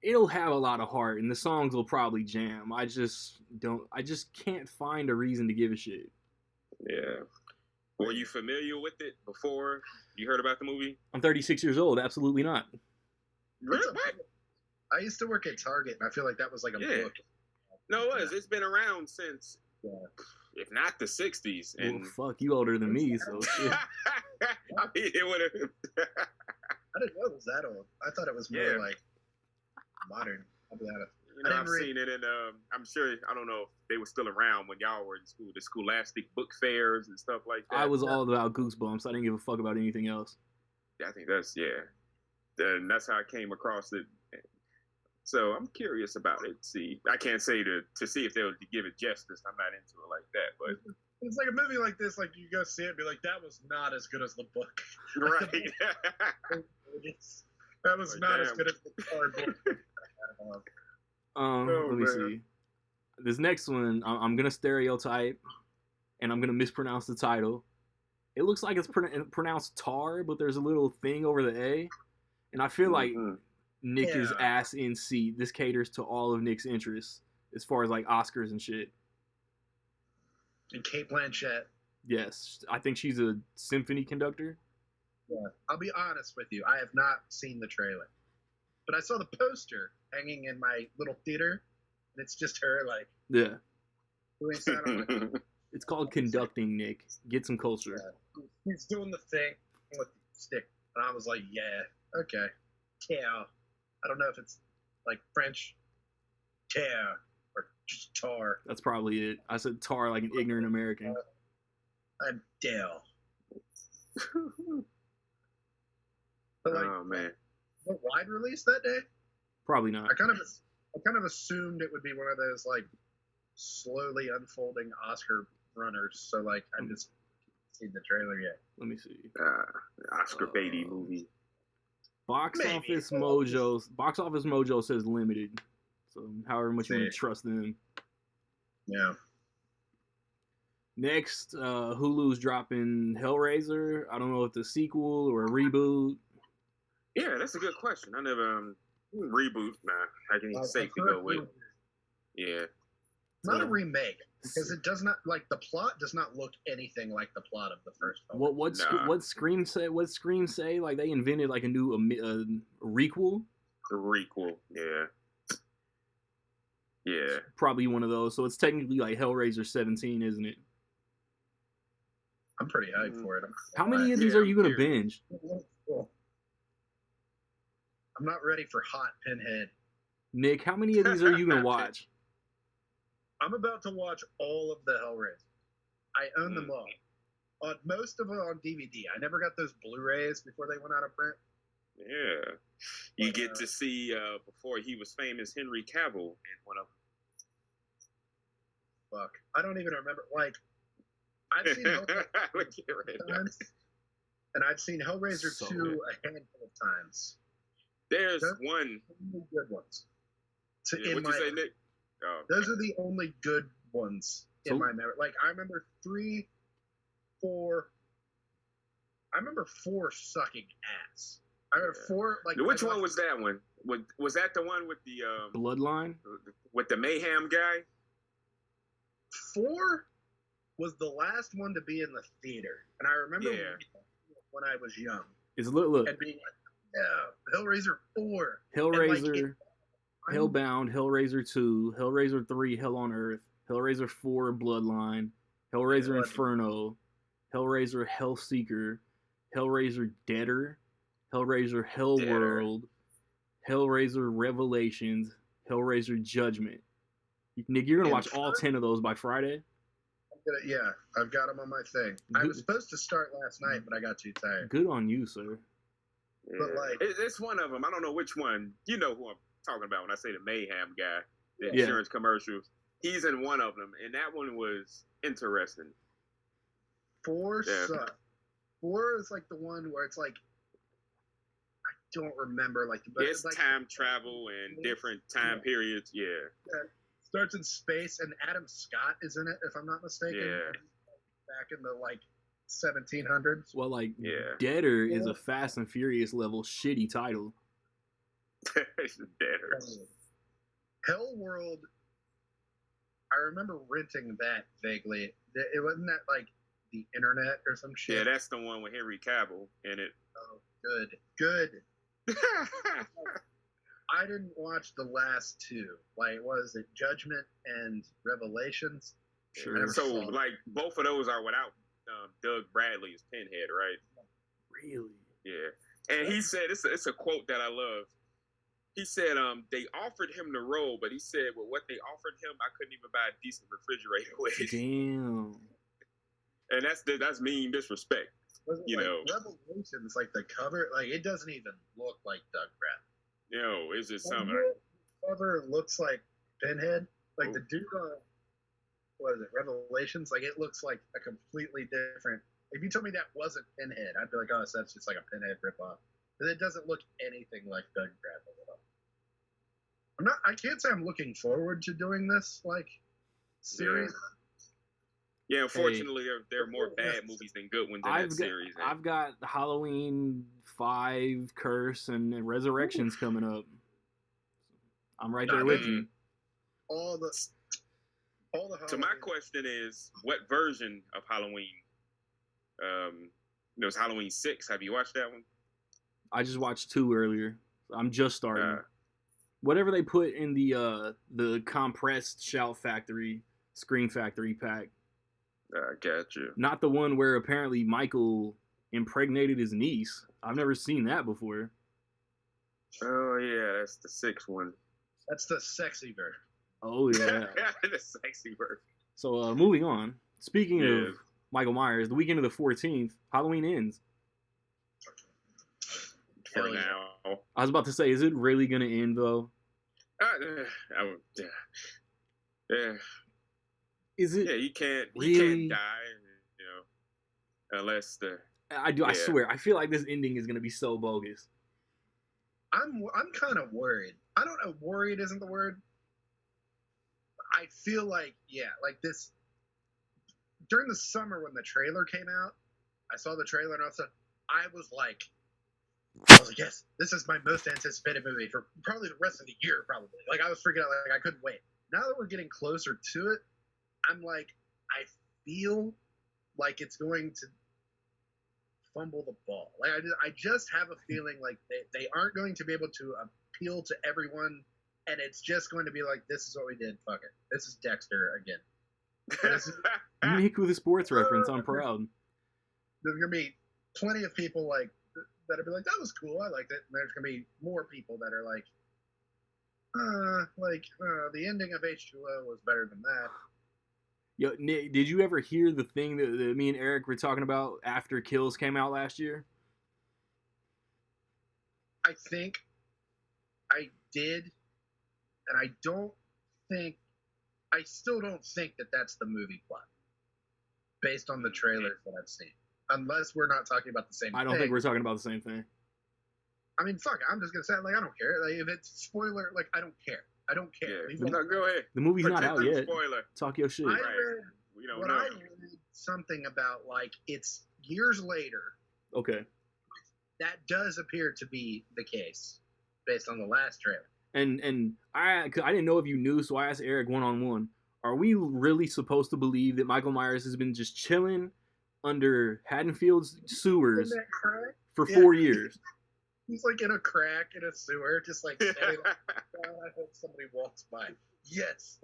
It'll have a lot of heart, and the songs will probably jam. I just can't find a reason to give a shit. Yeah. Were you familiar with it before you heard about the movie? I'm 36 years old. Absolutely not. Really? What? I used to work at Target, and I feel like that was like a book. No, it was. It's been around since, if not the 60s. And well, fuck, you older than me, so shit. I mean, it would have... I didn't know it was that old. I thought it was more like modern. I'll be honest. I've seen it in, I'm sure, I don't know if they were still around when y'all were in school, the Scholastic book fairs and stuff like that. I was all about Goosebumps. I didn't give a fuck about anything else. I think that's, and that's how I came across it. So I'm curious about it. See, I can't say to see if they'll give it justice. I'm not into it like that, but it's like a movie like this. Like you go see it, and be like, that was not as good as the book. Right. That was not as good as the cardboard. Let me see. This next one, I'm gonna stereotype, and I'm gonna mispronounce the title. It looks like it's pronounced tar, but there's a little thing over the A, and I feel like Nick is ass in seat. This caters to all of Nick's interests as far as like Oscars and shit. And Cate Blanchett. Yes, I think she's a symphony conductor. Yeah, I'll be honest with you. I have not seen the trailer, but I saw the poster hanging in my little theater, and it's just her like doing something. It's called conducting, Nick. Get some culture. Yeah. He's doing the thing with the stick, and I was like, yeah, okay, tar. I don't know if it's like French tar or just tar. That's probably it. I said tar like an ignorant American. I'm Dale. But like, oh man, what wide release that day? Probably not. I kind of assumed it would be one of those like slowly unfolding Oscar runners. So like I just seen the trailer yet. Let me see. Oscar Beatty movie. Box Office Mojo says limited. So however much you want to trust them. Yeah. Next, Hulu's dropping Hellraiser. I don't know if it's a sequel or a reboot. Yeah, that's a good question. I never reboot. Nah, I can safely go with. Yeah. Not a remake because it does not like the plot does not look anything like the plot of the first film. What Scream say? What Scream say? Like they invented like a new requel. A requel, yeah. Yeah. Probably one of those. So it's technically like Hellraiser 17, isn't it? I'm pretty hyped for it. How many of these are you gonna binge? I'm not ready for hot Pinhead. Nick, how many of these are you gonna watch? I'm about to watch all of the Hellraiser. I own them all. Most of them on DVD. I never got those Blu-rays before they went out of print. Yeah. You get to see, before he was famous, Henry Cavill in one of them. Fuck. I don't even remember. Like, I've seen Hellraiser times, and I've seen Hellraiser 2 a handful of times. There's one. Good ones. What'd you say, Nick? Oh, those are the only good ones in my memory. Like, I remember 3, 4. I remember 4 sucking ass. I remember 4. Like, which one was that one? Was that the one with the Bloodline? With the Mayhem guy? 4 was the last one to be in the theater, and I remember when I was young. Look. And being like, yeah, Hellraiser 4. Hellraiser. Hellbound, Hellraiser 2, Hellraiser 3, Hell on Earth, Hellraiser 4, Bloodline, Hellraiser Inferno, Hellraiser Hellseeker, Hellraiser Deader, Hellraiser Hellworld, Hellraiser Revelations, Hellraiser Judgment. Nick, you're gonna watch all 10 of those by Friday? Yeah, I've got them on my thing. Good. I was supposed to start last night, but I got too tired. Good on you, sir. Yeah. But like, it's one of them. I don't know which one. You know who I'm talking about when I say the Mayhem guy, the insurance commercials. He's in one of them, and that one was interesting. 4 sucks. 4 is like the one where it's like, I don't remember like the. It's like time travel and different time periods. Yeah. Starts in space, and Adam Scott is in it, if I'm not mistaken. Yeah. Back in the like 1700s. Well, like Deader is a Fast and Furious level shitty title. Deader. Hellworld. I remember renting that vaguely. It wasn't that like the internet or some shit. Yeah, that's the one with Henry Cavill in it. Oh, good. I didn't watch the last 2. Like, was it Judgment and Revelations? Sure. So, like, both of those are without Doug Bradley as Pinhead, right? Really? Yeah. And he said, it's a quote that I love. He said, they offered him the role, but he said, well, what they offered him, I couldn't even buy a decent refrigerator with. Damn. And that's mean disrespect. You know, Revelations, like the cover, like it doesn't even look like Doug Bradley. No, it's just something. The cover looks like Pinhead. Like the dude on, what is it, Revelations? Like it looks like a completely different. If you told me that wasn't Pinhead, I'd be like, oh, so that's just like a Pinhead ripoff. But it doesn't look anything like Doug Bradley at all. I can't say I'm looking forward to doing this like series. Yeah, unfortunately, there are more bad movies than good ones in that series. I've got Halloween 5, Curse, and Resurrections coming up. I'm right there with you. All the Halloween. So my question is, what version of Halloween? It was Halloween 6. Have you watched that one? I just watched 2 earlier. I'm just starting. Whatever they put in the compressed Shout Factory, Scream Factory pack. I got you. Not the one where apparently Michael impregnated his niece. I've never seen that before. Oh, yeah, that's the 6th one. That's the sexy version. Oh, yeah. The sexy version. So, moving on. Speaking of Michael Myers, the weekend of the 14th, Halloween ends. For now. I was about to say, is it really going to end, though? Is it? Yeah, you can't die, unless the. I swear, I feel like this ending is gonna be so bogus. I'm kind of worried. I don't know. Worried isn't the word. I feel like like this. During the summer when the trailer came out, I saw the trailer and I was like, yes, this is my most anticipated movie for probably the rest of the year. Probably, like I was freaking out, like I couldn't wait. Now that we're getting closer to it, I'm like, I feel like it's going to fumble the ball. Like I just have a feeling like they aren't going to be able to appeal to everyone, and it's just going to be like, this is what we did. Fuck it. This is Dexter again. Unique with a sports reference. I'm proud. There's gonna be plenty of people like that'll be like, that was cool. I liked it. And there's gonna be more people that are like, the ending of H2O was better than that. Yo, Nick, did you ever hear the thing that me and Eric were talking about after Kills came out last year? I think I did, and I still don't think that that's the movie plot, based on the trailers that I've seen. Unless we're not talking about the same thing. I don't think we're talking about the same thing. I mean, fuck, I'm just going to say, like, I don't care. Like, if it's spoiler, like, I don't care. I don't care. Yeah. No, go ahead. The movie's not out yet. Spoiler. Talk your shit. I read something about, like, it's years later. Okay. That does appear to be the case, based on the last trailer. And I didn't know if you knew, so I asked Eric one-on-one. Are we really supposed to believe that Michael Myers has been just chilling under Haddonfield's sewers for 4 years? He's like in a crack in a sewer, just like standing like, I hope somebody walks by. Yes.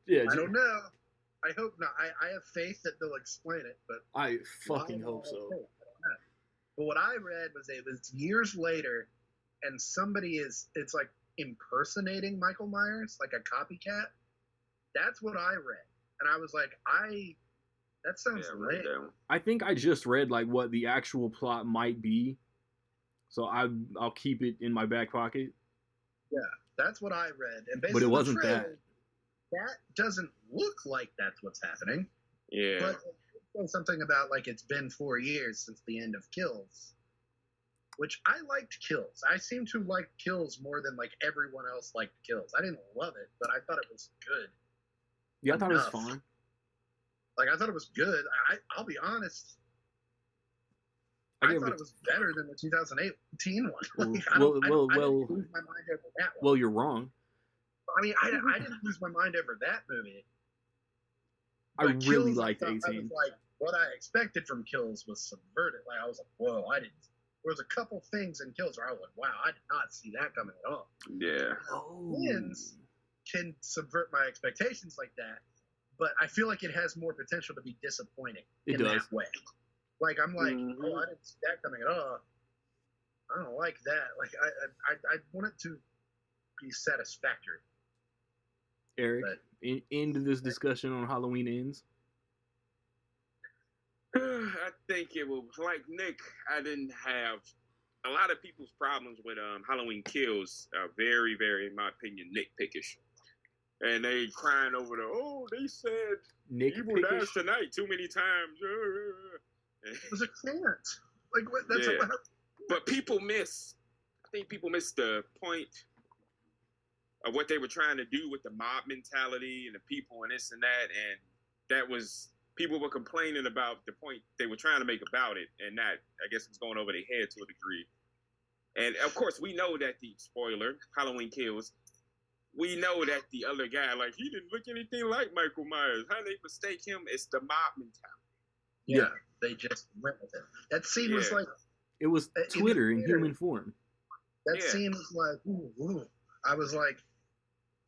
Yeah. I don't know. I hope not. I have faith that they'll explain it, but I fucking hope so. But what I read was it was years later, and somebody it's like impersonating Michael Myers, like a copycat. That's what I read, and I was like, that sounds lame. I think I just read like what the actual plot might be, so I'll keep it in my back pocket. Yeah, that's what I read, and basically, but it wasn't the trailer, that doesn't look like that's what's happening. Yeah, but it says something about like it's been 4 years since the end of Kills, which I liked Kills. I seem to like Kills more than like everyone else liked Kills. I didn't love it, but I thought it was good. Yeah, I thought it was fine. Like, I thought it was good. I'll be honest. I thought it was better than the 2018 one. Like, I didn't lose my mind over that one. Well, you're wrong. I mean, I didn't lose my mind over that movie. I really liked 18. Like, what I expected from Kills was subverted. Like, I was like, whoa, I didn't. There was a couple things in Kills where I was like, wow, I did not see that coming at all. Yeah. Wins can subvert my expectations like that, but I feel like it has more potential to be disappointing that way. Like, I'm like, oh, I didn't see that coming at all. I don't like that. Like, I want it to be satisfactory. Eric, into this discussion on Halloween Ends? I think it was like Nick. I didn't have a lot of people's problems with Halloween Kills are very, very, in my opinion, nitpickish. And they crying over they said evil dies tonight too many times. It was a chant. Like, what? That's But people I think people miss the point of what they were trying to do with the mob mentality and the people and this and that. And that was, people were complaining about the point they were trying to make about it. And that, I guess, was going over their head to a degree. And of course, we know that spoiler, Halloween Kills, we know that the other guy, like, he didn't look anything like Michael Myers. How they mistake him? It's the mob mentality. Yeah, they just went with it. That scene was like... It was Twitter in human form. That scene was like, ooh. I was like,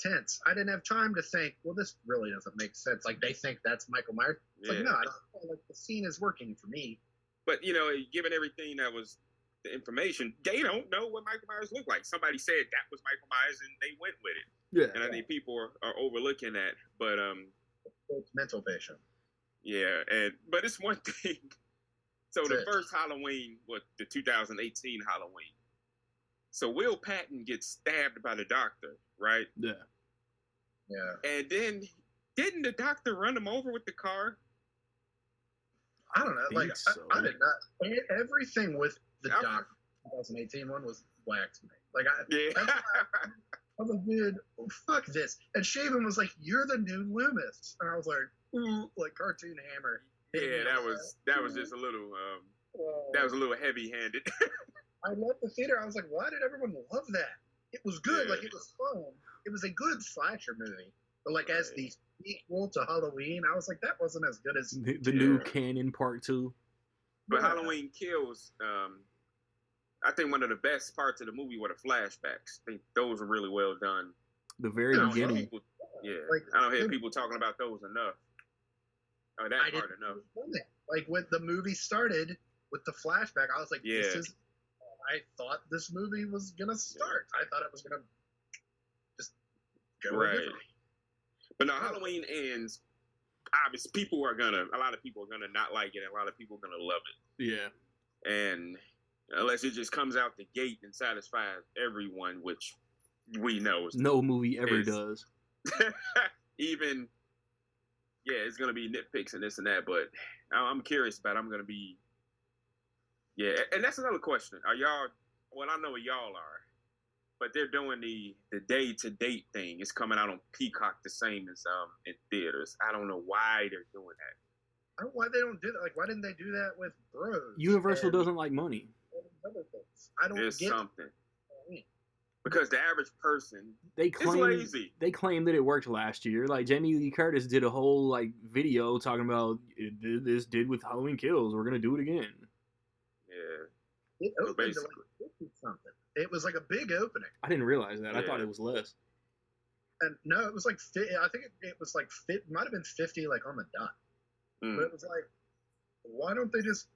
tense. I didn't have time to think, well, this really doesn't make sense. Like, they think that's Michael Myers. It's like, no, I don't feel like the scene is working for me. But, given everything that was the information, they don't know what Michael Myers looked like. Somebody said that was Michael Myers, and they went with it. Yeah. And I think people are overlooking that. But it's mental patient. Yeah, but it's one thing. So the first Halloween was the 2018 Halloween. So Will Patton gets stabbed by the doctor, right? Yeah. Yeah. And then didn't the doctor run him over with the car? I don't know. Like, so. I did not. Everything with the doctor 2018 one was whack to me. Like, I was like, dude, fuck this. And Shaven was like, you're the new Loomis. And I was like, ooh, like cartoon hammer. Yeah, that was just a little that was a little heavy-handed. I left the theater. I was like, why did everyone love that? It was good. Like, it was fun. It was a good slasher movie. But like, as the sequel to Halloween, I was like, that wasn't as good as the new canon part 2. But Halloween Kills, I think one of the best parts of the movie were the flashbacks. I think those were really well done. The very beginning. Like, I don't hear people talking about those enough. Oh, that part enough. Like, when the movie started with the flashback, I was like, this is... I thought this movie was going to start. I thought it was going to just go right. But no, Halloween Ends, obviously, a lot of people are going to not like it, and a lot of people are going to love it. Yeah. And unless it just comes out the gate and satisfies everyone, which we know no movie ever does. Even, it's going to be nitpicks and this and that, but I'm curious about it. I'm going to be, and that's another question. Are y'all, well, I know what y'all are, but they're doing the day-to-date thing. It's coming out on Peacock the same as in theaters. I don't know why they're doing that. I don't know why they don't do that. Like, why didn't they do that with Bros? Universal doesn't like money. Other things. I don't There's get something. Because the average person is lazy. They claim that it worked last year. Like, Jamie Lee Curtis did a whole video talking about this did with Halloween Kills. We're gonna do it again. Yeah. It opened to like 50 something. It was like a big opening. I didn't realize that. Yeah. I thought it was less. And no, it was like I think it was like might have been 50 like on the dot. But it was like, why don't they just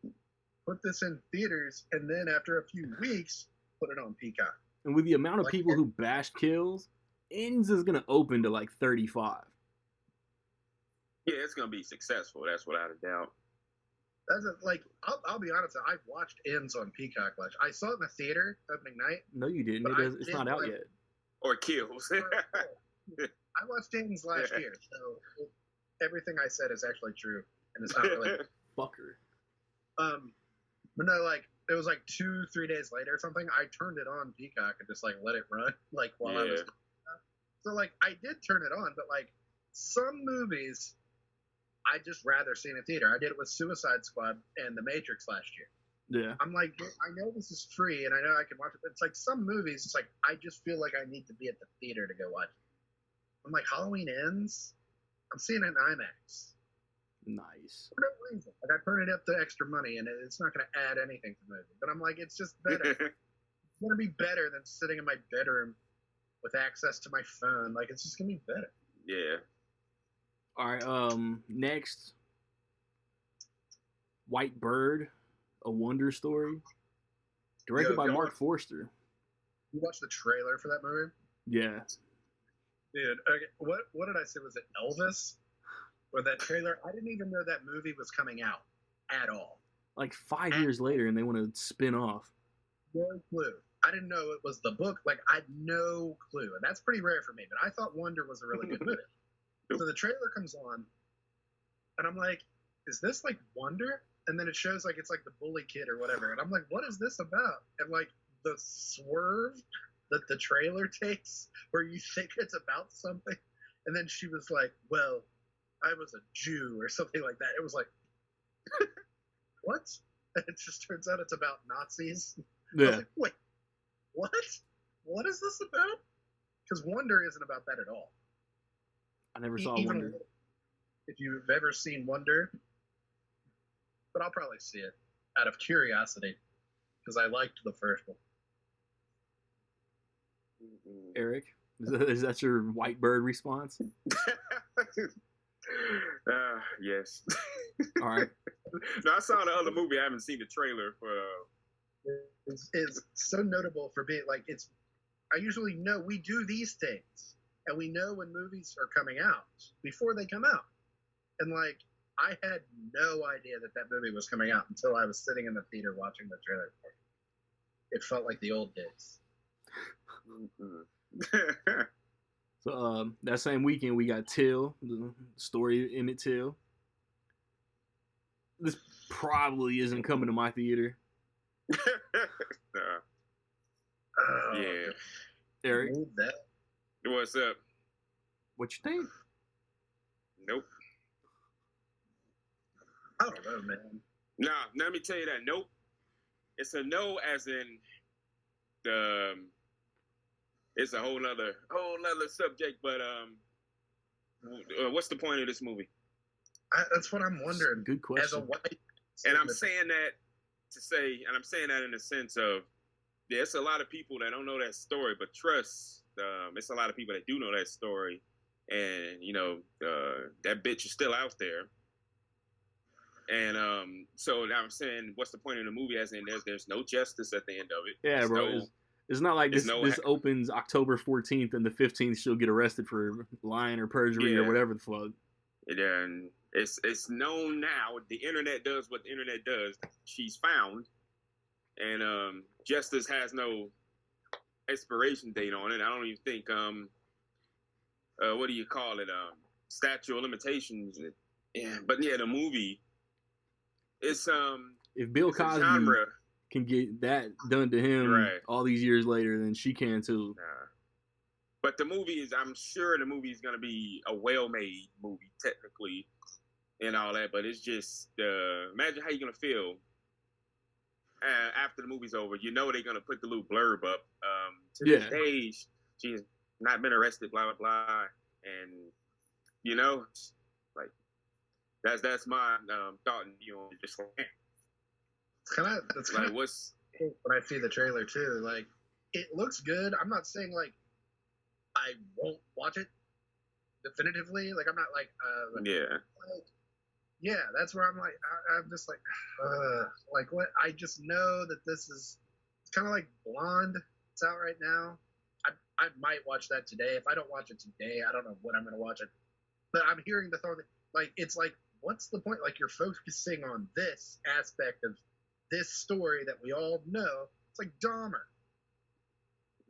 put this in theaters and then after a few weeks put it on Peacock? And with the amount of people who bashed Kills, Ends is gonna open to like 35. Yeah, it's gonna be successful. That's without a doubt. That's like I'll be honest. I've watched Ends on Peacock. I saw it in the theater opening night. No, you didn't. It's not out yet. Or Kills. I watched Ends last year, so everything I said is actually true, and it's not really. Fucker. But no, it was 2-3 days later or something. I turned it on Peacock and just let it run while I was. So I did turn it on, but some movies I just rather see in a theater. I did it with Suicide Squad and The Matrix last year. Yeah. I'm I know this is free and I know I can watch it, but it's some movies, it's I just feel like I need to be at the theater to go watch it. I'm Halloween Ends, I'm seeing it in IMAX. Nice. For no reason. I turn it up to extra money and it's not going to add anything to the movie. But I'm it's just better. It's going to be better than sitting in my bedroom with access to my phone. It's just going to be better. Yeah. All right, next, White Bird, A Wonder Story, directed by Mark Forster. You watched the trailer for that movie? Yeah. Dude, okay, what did I say? Was it Elvis? Or that trailer? I didn't even know that movie was coming out at all. 5 years later, and they want to spin off. No clue. I didn't know it was the book. I had no clue. And that's pretty rare for me. But I thought Wonder was a really good movie. So the trailer comes on, and I'm is this Wonder? And then it shows it's the bully kid or whatever. And I'm what is this about? And the swerve that the trailer takes, where you think it's about something, and then she was well, I was a Jew or something like that. It was what? And it just turns out it's about Nazis. Yeah. I was wait, what? What is this about? Because Wonder isn't about that at all. I never saw Wonder. If you've ever seen Wonder, but I'll probably see it out of curiosity because I liked the first one. Eric, is that your White Bird response? Yes. All right. No, I saw the other movie. I haven't seen the trailer for. It's so notable for being it's. I usually know we do these things. And we know when movies are coming out before they come out. And I had no idea that movie was coming out until I was sitting in the theater watching the trailer. It felt like the old days. So that same weekend we got Till, the story of Emmett Till. This probably isn't coming to my theater. Yeah. Eric? What's up? What you think? Nope. I don't know, man. Nah, let me tell you that. Nope. It's a no, as in it's a whole nother subject. But what's the point of this movie? That's what I'm wondering. Good question. As a white, and I'm saying that in the sense of, yeah, it's a lot of people that don't know that story, but trust. It's a lot of people that do know that story, and that bitch is still out there. And so now I'm saying, what's the point of the movie? As in, there's no justice at the end of it. Yeah, bro. It's not like this opens October 14th and the 15th she'll get arrested for lying or perjury or whatever the fuck. And it's known now. The internet does what the internet does. She's found, and justice has no expiration date on it. I don't even think what do you call it? Statute of limitations. Yeah, but yeah, the movie. It's if Bill Cosby can get that done to him all these years later, then she can too. But the movie is, I'm sure the movie is going to be a well-made movie, technically, and all that. But it's just, imagine how you're going to feel after the movie's over. They're going to put the little blurb up. To this day, she's not been arrested, blah, blah, blah. And, like, that's my thought. Just like, it's kind of what's when I see the trailer too. Like, it looks good. I'm not saying like I won't watch it definitively. Like, I'm not like yeah. That's where I'm like I'm just like what? I just know that this is it's kind of like Blonde It's out right now. I might watch that today. If I don't watch it today, I don't know when I'm going to watch it. But I'm hearing the thought, like, it's like, what's the point? Like, you're focusing on this aspect of this story that we all know. It's like Dahmer.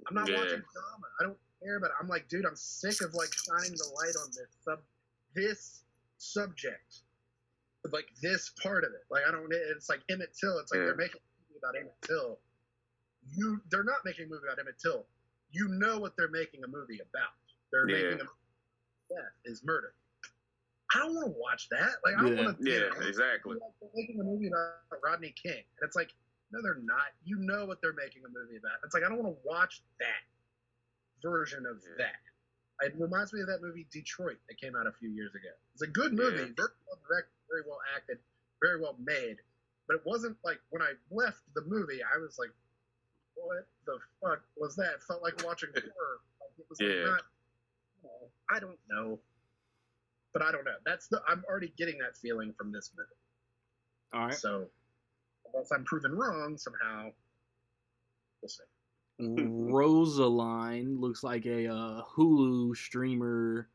I'm not watching Dahmer. I don't care about it. I'm like, dude, I'm sick of, like, shining the light on this subject. Like, this part of it. Like, I don't, it's like Emmett Till. It's like they're making a movie about Emmett Till. They're not making a movie about Emmett Till. You know what they're making a movie about. They're making a death is murder. I don't want to watch that. Like, I don't want to. Yeah, exactly. They're making a movie about Rodney King, and it's like, no, they're not. You know what they're making a movie about. It's like, I don't want to watch that version of that. It reminds me of that movie Detroit that came out a few years ago. It's a good movie, very well directed, very well acted, very well made. But it wasn't like when I left the movie, I was like, what the fuck was that? It felt like watching horror. Like, it was like not. I don't know, but I don't know. I'm already getting that feeling from this movie. All right. So unless I'm proven wrong somehow, we'll see. Rosaline looks like a Hulu streamer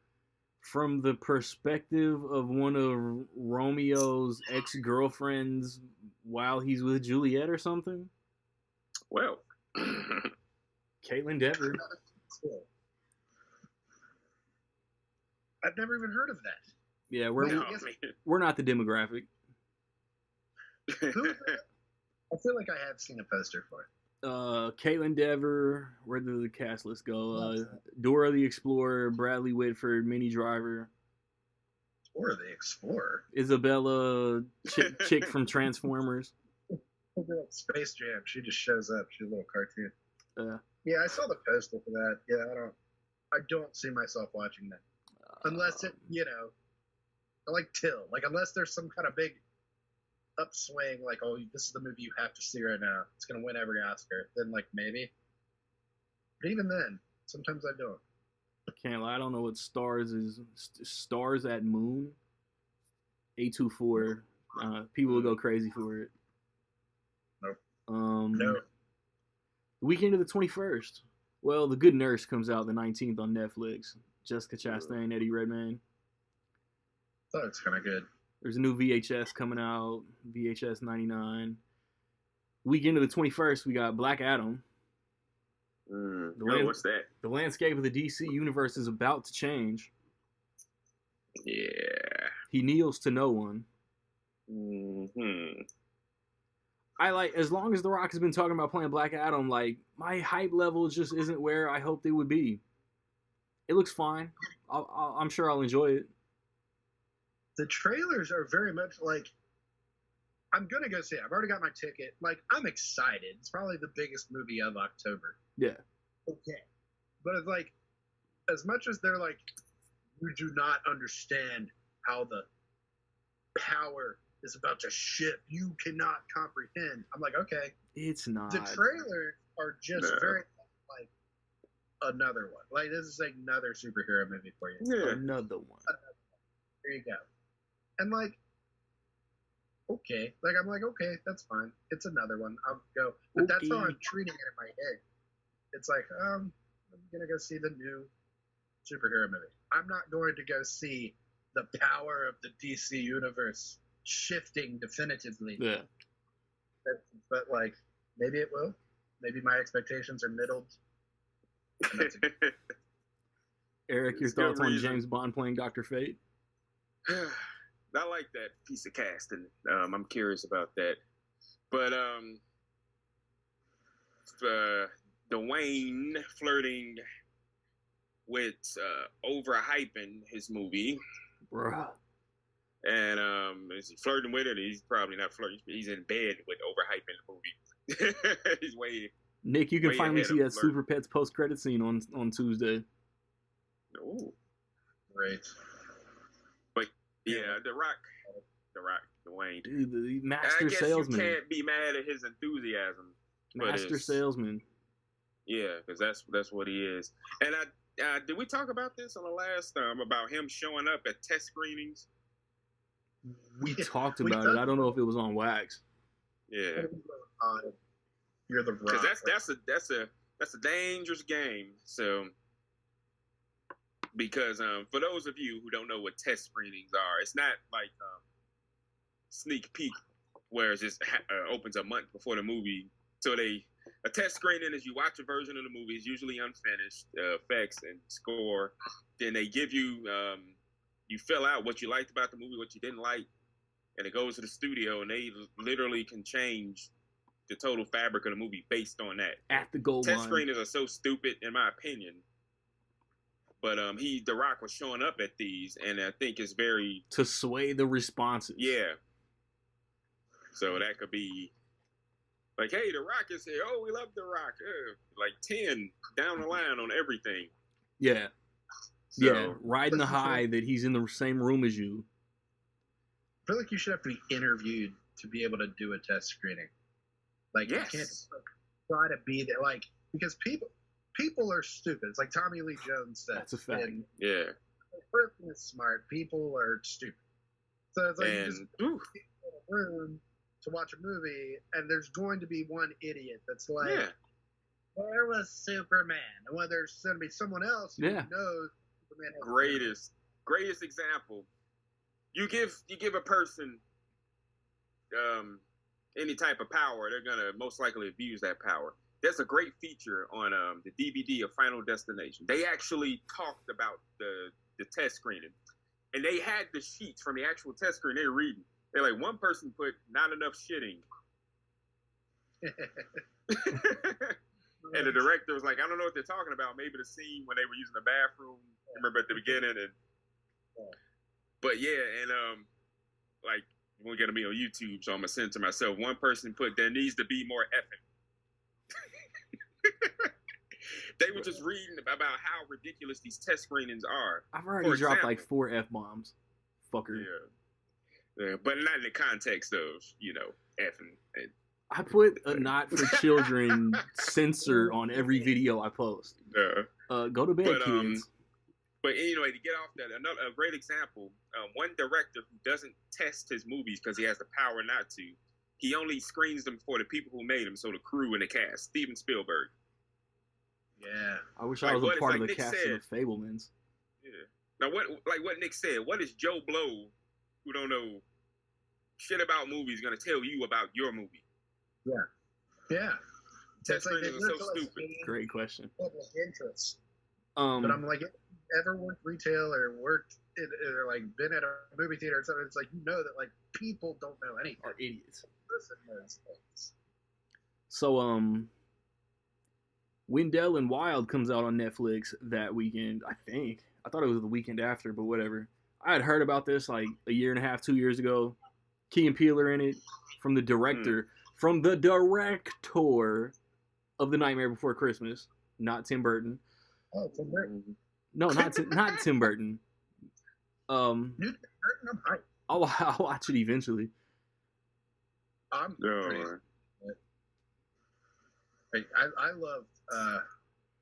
from the perspective of one of Romeo's ex-girlfriends while he's with Juliet or something. Well, Caitlin Dever. I've never even heard of that. Yeah, we're not the demographic. I feel like I have seen a poster for it. Caitlin Dever, where did the cast list go? Dora the Explorer, Bradley Whitford, Minnie Driver. Dora the Explorer? Isabella, chick from Transformers. Space Jam, she just shows up. She's a little cartoon. Yeah, I saw the poster for that. Yeah, I don't see myself watching that. Unless it, I like Till. Like, unless there's some kind of big upswing, like, oh, this is the movie you have to see right now. It's going to win every Oscar. Then, like, maybe. But even then, sometimes I don't. Can't lie, I don't know what Stars is. Stars at Moon? A24. People will go crazy for it. Nope. No. The weekend of the 21st. Well, The Good Nurse comes out the 19th on Netflix. Jessica Chastain, Eddie Redmayne. I thought it's kind of good. There's a new VHS coming out, VHS 99. Weekend of the 21st, we got Black Adam. What's that? The landscape of the DC universe is about to change. Yeah. He kneels to no one. As long as The Rock has been talking about playing Black Adam, like, my hype level just isn't where I hoped it would be. It looks fine. I'm sure I'll enjoy it. The trailers are very much like, I'm going to go see it. I've already got my ticket. Like, I'm excited. It's probably the biggest movie of October. Yeah. Okay. But it's like, as much as they're like, you do not understand how the power is about to shift. You cannot comprehend. I'm like, okay. It's not. The trailers are just very like another one. Like, this is another superhero movie for you. Yeah. Another one. There you go. And like, okay. Like, I'm like, okay, that's fine. It's another one. I'll go. But that's how I'm treating it in my head. It's like, I'm going to go see the new superhero movie. I'm not going to go see the power of the DC universe shifting definitively. Yeah. But like, maybe it will. Maybe my expectations are middled. Eric, your thoughts on James Bond playing Dr. Fate? I like that piece of casting. I'm curious about that. But Dwayne flirting with overhyping his movie. Bruh. And is he flirting with it? He's probably not flirting. He's in bed with overhyping the movie. He's way. Nick, you can finally see that Super Pets post-credit scene on Tuesday. Oh, great. But yeah, The Rock, Dwayne. Dude, the master salesman. You can't be mad at his enthusiasm. Master salesman. Yeah, because that's what he is. And did we talk about this on the last time about him showing up at test screenings? We talked about it. I don't know if it was on wax. Yeah. You're the Rock. Because that's That's a dangerous game. So, because for those of you who don't know what test screenings are, it's not like sneak peek, where it just opens a month before the movie. So a test screening is you watch a version of the movie, it's usually unfinished, effects and score. Then they give you, you fill out what you liked about the movie, what you didn't like, and it goes to the studio, and they literally can change the total fabric of the movie based on that. At the goal line. Test screeners are so stupid, in my opinion. But The Rock was showing up at these, and I think it's very... to sway the responses. Yeah. So that could be like, hey, The Rock is here. Oh, we love The Rock. Like 10 down the line on everything. Yeah. So, yeah, riding the high that he's in the same room as you. I feel like you should have to be interviewed to be able to do a test screening. Like, yes. You can't try to be there. Like, because people are stupid. It's like Tommy Lee Jones said. That's a fact. Yeah. The person is smart. People are stupid. So it's like you just in a room to watch a movie, and there's going to be one idiot that's like, where was Superman? And when there's going to be someone else who knows Superman. Greatest example. You give a person any type of power, they're gonna most likely abuse that power. There's a great feature on the DVD of Final Destination. They actually talked about the test screening, and they had the sheets from the actual test screen. They were reading. They're like, one person put not enough shitting. And the director was like, I don't know what they're talking about. Maybe the scene when they were using the bathroom. Remember at the beginning, but like, we're gonna be on YouTube, so I'm gonna send it to myself. One person put, there needs to be more effing. They were just reading about how ridiculous these test screenings are. I've already dropped like 4 F-bombs. Fucker. Yeah, but not in the context of, effing. I put a not for children censor on every video I post. Go to bed, kids. But anyway, to get off that, a great example, one director who doesn't test his movies because he has the power not to, he only screens them for the people who made them, so the crew and the cast. Steven Spielberg. Yeah. I wish I was a part of the cast of the Fablemans. Yeah. Now, what Nick said, what is Joe Blow, who don't know shit about movies, going to tell you about your movie? Yeah. Yeah. Test screenings are so stupid. Great question. Public interest. But I'm like, ever worked retail or worked or like been at a movie theater or something, it's like, that like people don't know anything. Are idiots. Listen to those things. So Wendell and Wild comes out on Netflix that weekend, I think. I thought it was the weekend after, but whatever. I had heard about this like a year and a half, 2 years ago. Key and Peele are in it, from the director of The Nightmare Before Christmas, not Tim Burton. Oh, Tim Burton. No, not Tim Burton. I'm hyped. I'll watch it eventually. I'm I love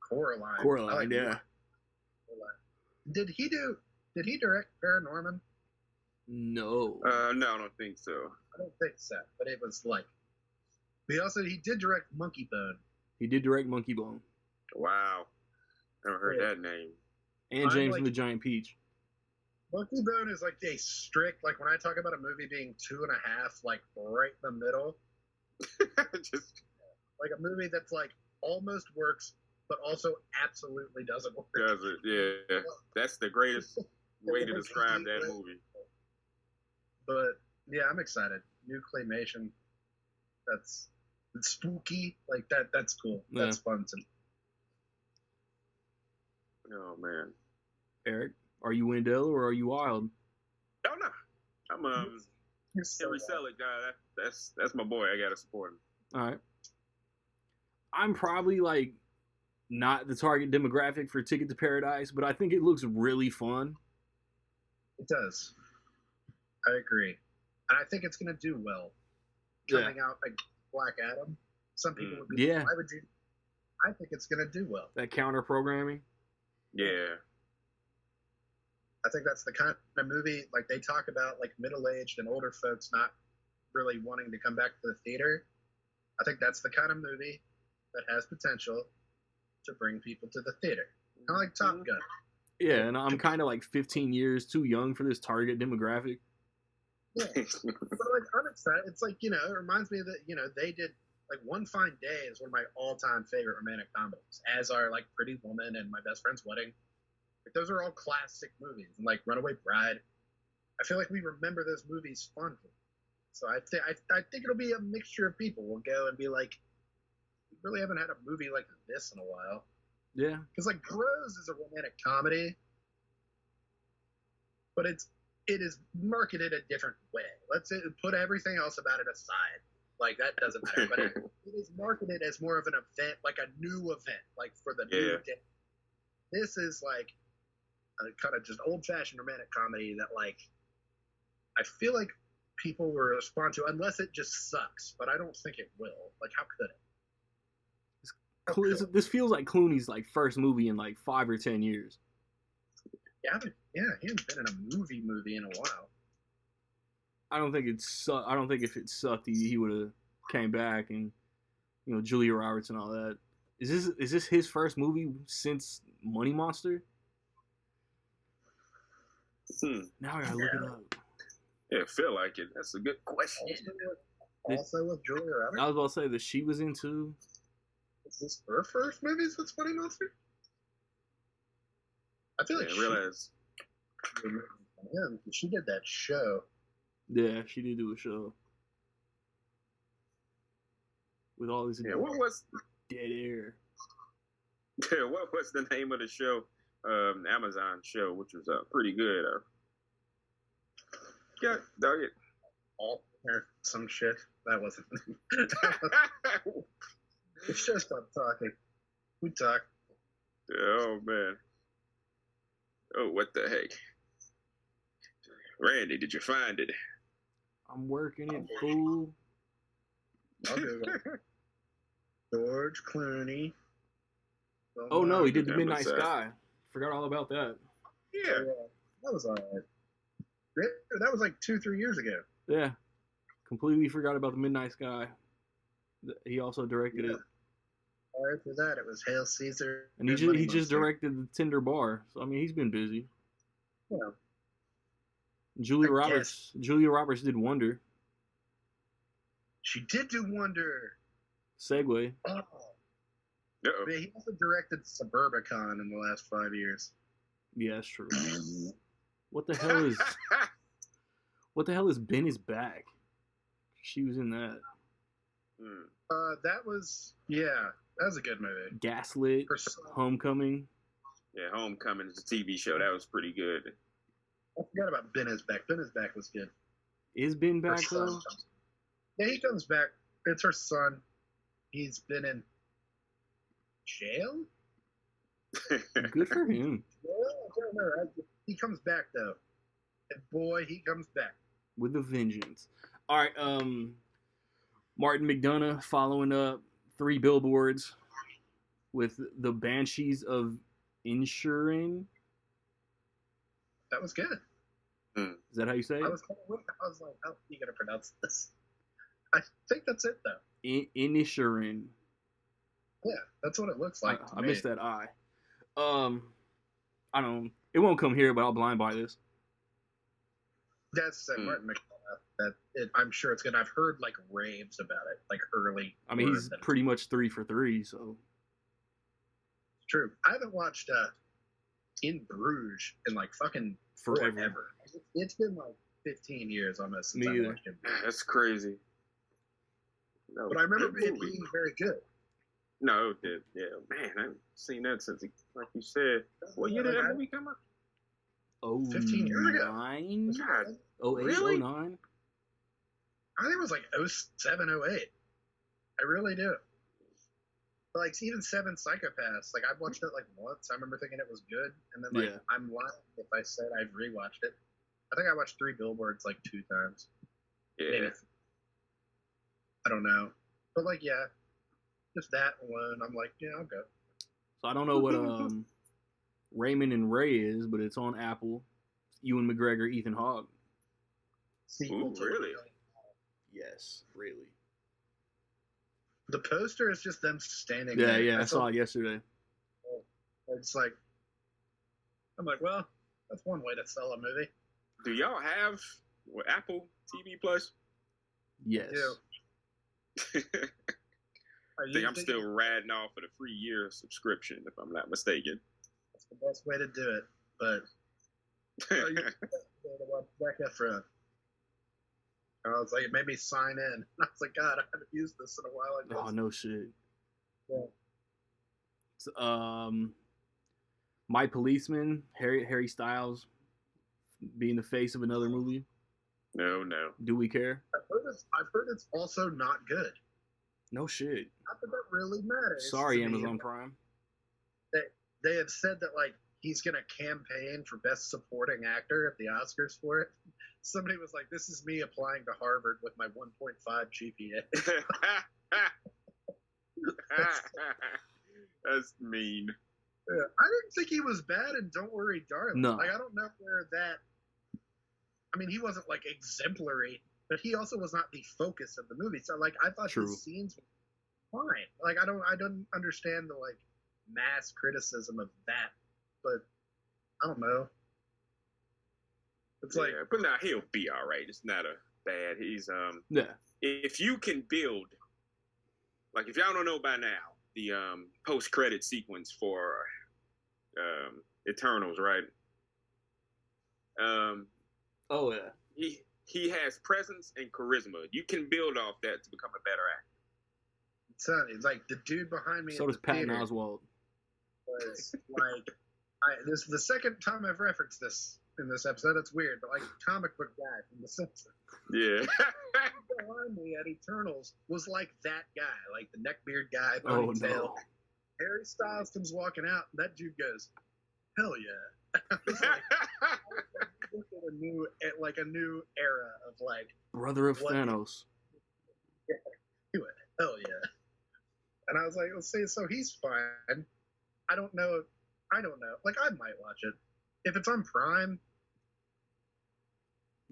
Coraline. Coraline, yeah. Did he direct Paranorman? No. No, I don't think so. I don't think so. But it was like, he did direct Monkey Bone. He did direct Monkey Bone. Wow. Never heard that name. And James and the Giant Peach. Monkey Bone is like a strict, like when I talk about a movie being 2.5, like right in the middle. Just like a movie that's like almost works, but also absolutely doesn't work. Doesn't, yeah. That's the greatest way to describe that movie. But yeah, I'm excited. New claymation. It's spooky. Like that's cool. Yeah. That's fun to me. Oh man. Eric, are you Wendell or are you Wild? Oh no. I'm Henry Selick guy. That's my boy. I gotta support him. Alright. I'm probably like not the target demographic for Ticket to Paradise, but I think it looks really fun. It does. I agree. And I think it's gonna do well. Coming out like Black Adam. Some people would be why would you I think it's gonna do well. That counter programming? Yeah. I think that's the kind of movie, like they talk about, like middle-aged and older folks not really wanting to come back to the theater. I think that's the kind of movie that has potential. to bring people to the theater. Kind of like Top Gun. Yeah, and I'm kind of like 15 years too young for this target demographic. Yeah, but like I'm excited. It's like, it reminds me that they did like One Fine Day is one of my all-time favorite romantic comedies, as are like Pretty Woman and My Best Friend's Wedding. Like, those are all classic movies, and like Runaway Bride. I feel like we remember those movies fondly. So I think it'll be a mixture of people. We'll go and be like, we really haven't had a movie like this in a while. Yeah. Because like Bros is a romantic comedy, but it is marketed a different way. Let's put everything else about it aside. Like, that doesn't matter. But it is marketed as more of an event, like a new event, like for the new day. This is like a kind of just old-fashioned romantic comedy that, like, I feel like people will respond to, unless it just sucks. But I don't think it will. Like, how could it? This feels like Clooney's like first movie in like 5 or 10 years. Yeah, he hasn't been in a movie in a while. I don't think if it sucked, he would have came back and Julia Roberts and all that. Is this his first movie since Money Monster? Now I gotta look it up. Yeah, I feel like it. That's a good question. Also with Julia Roberts? I was about to say that she was in too. Is this her first movie since Money Monster? I feel like she did that show. Yeah, she did do a show with all this what was dead air. Yeah, what was the name of the show? Amazon show, which was pretty good. Yeah, dug it. All or some shit. That wasn't. It's just stop talking. We talk. Oh man. Oh, what the heck? Randy, did you find it? I'm working it, fool. I'll do it. George Clooney. Oh no, he did The Midnight Sky. Forgot all about that. Yeah. That was alright. That was like 2-3 years ago. Yeah. Completely forgot about The Midnight Sky. He also directed it. After that, it was Hail Caesar. And he just directed The Tender Bar. So I mean, he's been busy. Yeah. Julia Roberts did Wonder. She did do Wonder. Segue. Oh. Uh-oh. But he also directed Suburbicon in the last 5 years. Yeah, that's true. What the hell is Ben is Back? She was in that. That was a good movie. Gaslit, Homecoming. Yeah, Homecoming is a TV show. That was pretty good. I forgot about Ben is Back. Ben is Back was good. Is Ben back though? Yeah, he comes back. It's her son. He's been in jail? Good for him. He comes back though. And boy, he comes back. With a vengeance. Alright, Martin McDonagh following up 3 billboards with the Banshees of Inisherin. That was good. Is that how you say it? I was like, how are you going to pronounce this? I think that's it, though. Inisherin. Yeah, that's what it looks like. I missed that I. I don't. It won't come here, but I'll blind buy this. That's Martin McDonagh. I'm sure it's good. I've heard like raves about it, like early. I mean, he's pretty much 3 for 3, so. True. I haven't watched In Bruges in like fucking forever. It's been like 15 years almost since I watched it. That's crazy. No, but I remember it being very good. No, it did. Yeah, man, I haven't seen that since, like you said. What year did that movie come out? 15 years ago. 09? God, 08, really? 09? I think it was like 07, 08. I really do. But like even 7 Psychopaths, like I've watched it like once. I remember thinking it was good, and then like I'm lying if I said I've rewatched it. I think I watched 3 Billboards like 2 times. Yeah. Maybe. I don't know, but like just that alone, I'm like, yeah, I'll go. So I don't know what Raymond and Ray is, but it's on Apple. Ewan McGregor, Ethan Hawke. Ooh, really? Yes, really. The poster is just them standing there. there. Yeah, I saw it yesterday. It's like, I'm like, well, that's one way to sell a movie. Do y'all have Apple TV Plus? Yes. I think I'm still ratting off for the free year subscription, if I'm not mistaken. That's the best way to do it, but back up front. I was like, it made me sign in. And I was like, God, I haven't used this in a while. Oh, no shit. Yeah. My Policeman, Harry Styles being the face of another movie. No. Do we care? I've heard it's also not good. No shit. Not that that really matters. Sorry, Amazon Prime. They have said that like he's gonna campaign for Best Supporting Actor at the Oscars for it. Somebody was like, "This is me applying to Harvard with my 1.5 GPA." That's mean. Yeah, I didn't think he was bad in Don't Worry, Darling. No. Like, I don't know where that. I mean, he wasn't like exemplary, but he also was not the focus of the movie. So, like, I thought the scenes were fine. Like, I don't understand the like mass criticism of that, but I don't know. It's like, but now he'll be all right. It's not a bad. He's yeah. If you can build, like, if y'all don't know by now, the post-credit sequence for Eternals, right? Oh yeah. He has presence and charisma. You can build off that to become a better actor. It's like the dude behind me. So does Patton Oswalt. Was like, this is the second time I've referenced this in this episode. It's weird, but like comic book guy from The Simpsons. Yeah. Behind me at Eternals was like that guy, like the neckbeard guy, ponytail. Oh, no. Harry Styles comes walking out, and that dude goes, "Hell yeah!" I was like, a new era of like brother of Thanos. Yeah, he went, "Hell yeah!" And I was like, "Let's see." So he's fine. I don't know. Like, I might watch it if it's on Prime.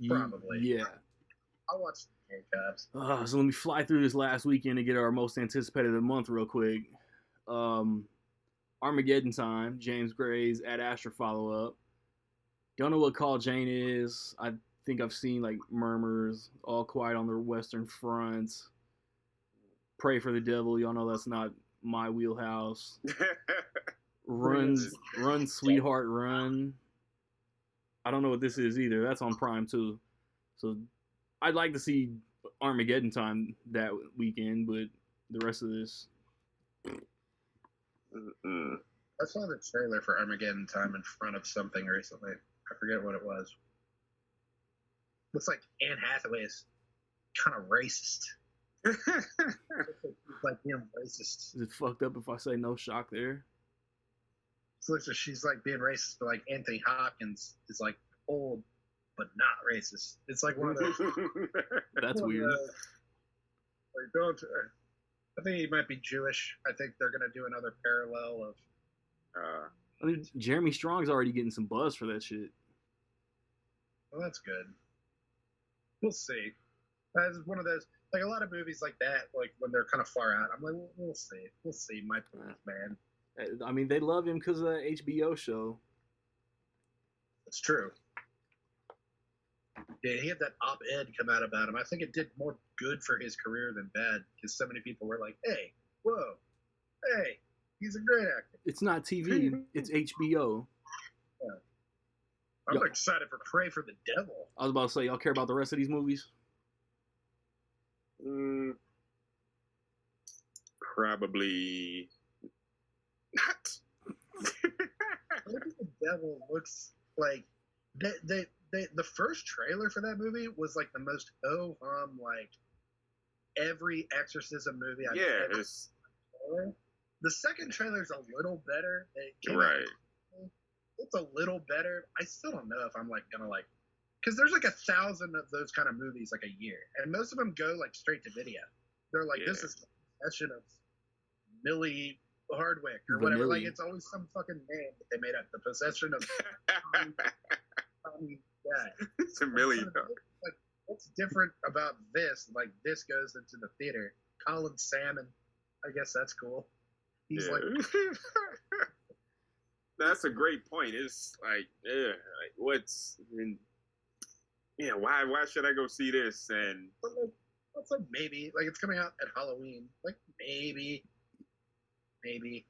Probably. Yeah. I'll watch the K-Cups. So let me fly through this last weekend to get our most anticipated of the month real quick. Armageddon Time, James Gray's Ad Astra follow-up. Don't know what Call Jane is. I think I've seen like murmurs, All Quiet on the Western Front, Pray for the Devil. Y'all know that's not my wheelhouse. Run, Sweetheart, Run. I don't know what this is either. That's on Prime too. So I'd like to see Armageddon Time that weekend, but the rest of this. I saw the trailer for Armageddon Time in front of something recently. I forget what it was. Looks like Anne Hathaway is kind of racist. Like being racist. Is it fucked up if I say no shock there? So she's like being racist, but like Anthony Hopkins is like old but not racist. It's like one of those. That's weird. Like, don't. I think he might be Jewish. I think they're gonna do another parallel of. I mean, Jeremy Strong's already getting some buzz for that shit. Well, that's good. We'll see. That's one of those, like a lot of movies like that, like when they're kind of far out. I'm like, we'll see. We'll see. My point, man. I mean, they love him because of the HBO show. It's true. Yeah, he had that op-ed come out about him. I think it did more good for his career than bad because so many people were like, hey, whoa, hey, he's a great actor. It's not TV. It's HBO. Yeah. I'm excited for Pray for the Devil. I was about to say, y'all care about the rest of these movies? Probably not. Pray for the Devil looks like the first trailer for that movie was like the most ho-hum, like every exorcism movie I've ever seen. The second trailer's a little better. Right. It's a little better. I still don't know if I'm like gonna like, because there's like 1,000 of those kind of movies like a year, and most of them go like straight to video. They're like, this is the possession of Millie Hardwick or whatever. Like, it's always some fucking name that they made up. The possession of Tommy. Yeah, it's a million. Like, what's different about this? Like, this goes into the theater. Colin Salmon, I guess that's cool. He's like, That's a great point. It's like, what's why should I go see this? And it's like maybe like it's coming out at Halloween. Like maybe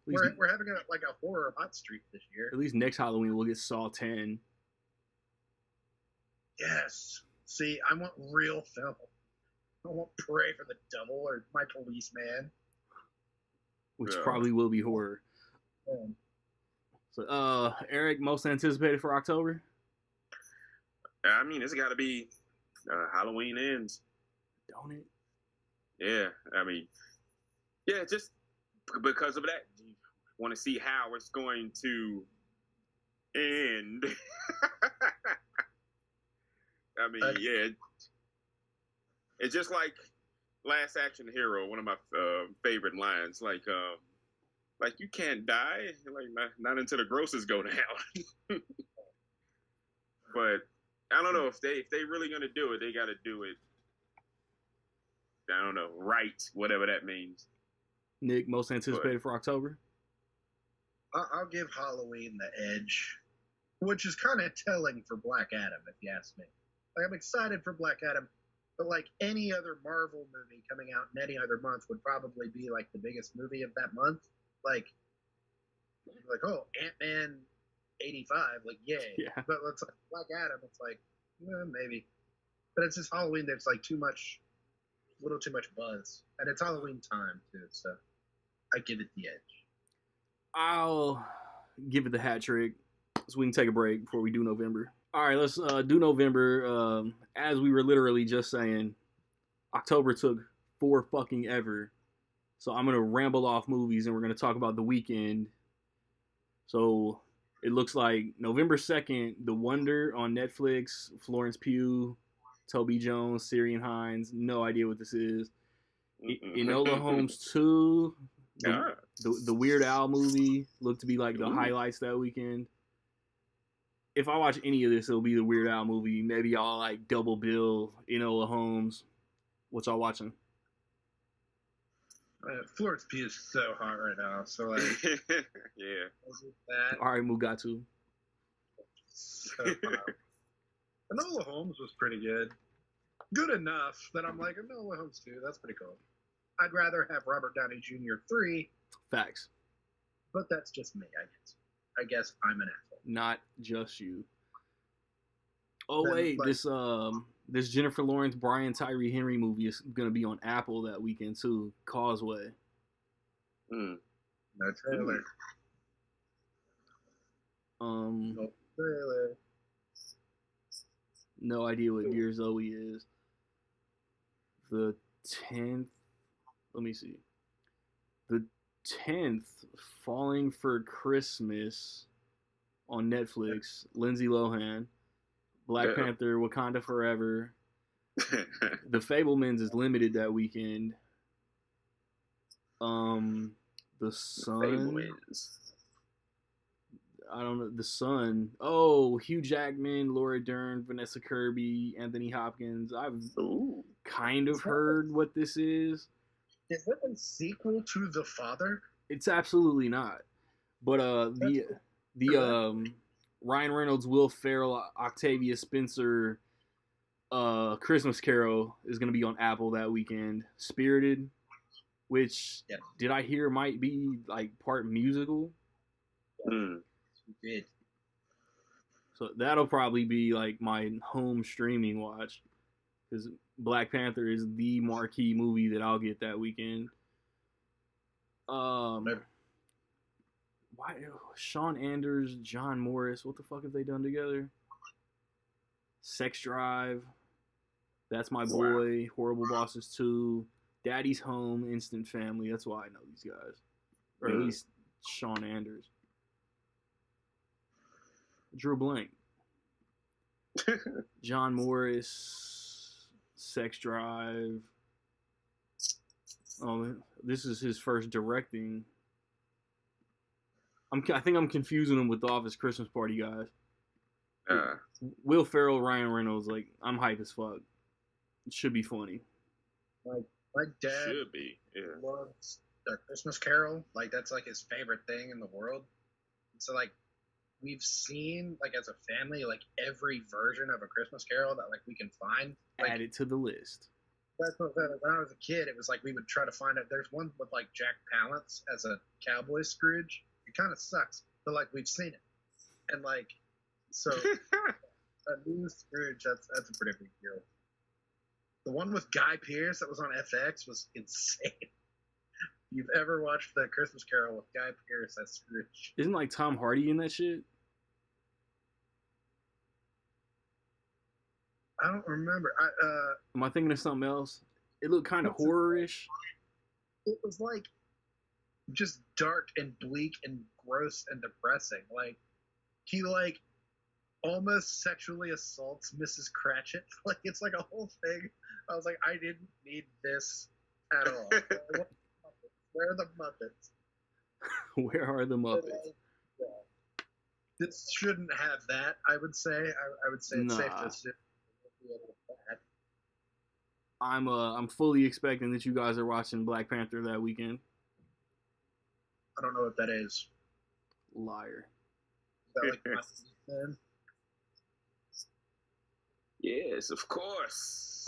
we're having a horror hot streak this year. At least next Halloween we'll get Saw 10. Yes. See, I want real film. I won't Pray for the Devil or My Policeman. Which probably will be horror. Yeah. So, Eric, most anticipated for October? I mean, it's got to be Halloween Ends. Don't it? Yeah, I mean, yeah, just because of that. You want to see how it's going to end. I mean, yeah. It's just like Last Action Hero, one of my favorite lines. Like you can't die, like not until the grosses go down. But I don't know if they really gonna do it, they got to do it. I don't know, right? Whatever that means. Nick, most anticipated for October? I'll give Halloween the edge, which is kind of telling for Black Adam, if you ask me. Like, I'm excited for Black Adam. But like any other Marvel movie coming out in any other month would probably be like the biggest movie of that month. Like oh, Ant-Man 85, like yay. Yeah. But it's like Black Adam, it's like maybe. But it's just Halloween. There's like a little too much buzz, and it's Halloween time too. So I give it the edge. I'll give it the hat trick, so we can take a break before we do November. All right, let's do November. As we were literally just saying, October took fucking ever. So I'm going to ramble off movies and we're going to talk about The Weeknd. So it looks like November 2nd, The Wonder on Netflix, Florence Pugh, Toby Jones, Syrian Hines. No idea what this is. Enola Holmes 2, the Weird Al movie, looked to be like the highlights that weekend. If I watch any of this, it'll be the Weird Al movie. Maybe I'll like double bill Enola Holmes. What y'all watching? Florence Pugh is so hot right now. So like, yeah. All right, Mugatu. So hot. Enola Holmes was pretty good. Good enough that I'm like, Enola Holmes 2. That's pretty cool. I'd rather have Robert Downey Jr. 3. Facts. But that's just me, I guess. I guess I'm an asshole. Not just you. Oh then, wait, like, this Jennifer Lawrence, Brian Tyree Henry movie is gonna be on Apple that weekend too. Causeway. No trailer. No trailer. No idea what Dear Zoe is. The 10th. Let me see. The 10th, Falling for Christmas on Netflix. Lindsay Lohan. Black Panther, Wakanda Forever. The Fablemans is limited that weekend. The Sun. I don't know. The Sun. Oh, Hugh Jackman, Laura Dern, Vanessa Kirby, Anthony Hopkins. I've kind of heard what this is. Is it a sequel to The Father? It's absolutely not. But the Ryan Reynolds, Will Ferrell, Octavia Spencer Christmas Carol is going to be on Apple that weekend. Spirited, which did I hear might be like part musical? Did. So that'll probably be like my home streaming watch because Black Panther is the marquee movie that I'll get that weekend. Why Shawn Anders, John Morris? What the fuck have they done together? Sex Drive, That's My Boy, Horrible Bosses 2, Daddy's Home, Instant Family. That's why I know these guys, or at least Shawn Anders. Drew Blank, John Morris, Sex Drive. Oh, this is his first directing. I think I'm confusing him with the Office Christmas Party guys. Will Ferrell, Ryan Reynolds, like I'm hype as fuck. It should be funny. My dad should be. loves the Christmas Carol. Like that's like his favorite thing in the world. So like we've seen, like, as a family, like, every version of A Christmas Carol that, like, we can find. Like, add it to the list. That's what, when I was a kid, it was like we would try to find it. There's one with, like, Jack Palance as a cowboy Scrooge. It kind of sucks, but, like, we've seen it. And, like, so a new Scrooge, that's a pretty big deal. The one with Guy Pearce that was on FX was insane. You've ever watched the Christmas Carol with Guy Pearce as Scrooge? Isn't, like, Tom Hardy in that shit? I don't remember. Am I thinking of something else? It looked kind of horror-ish. It was, like, just dark and bleak and gross and depressing. Like, he, like, almost sexually assaults Mrs. Cratchit. Like, it's like a whole thing. I was like, I didn't need this at all. Where are the Muppets? Where are the Muppets? Yeah. This shouldn't have that, I would say. I would say it's safe to assume. I'm fully expecting that you guys are watching Black Panther that weekend. I don't know what that is. Liar. Is that like my man? Yes, of course.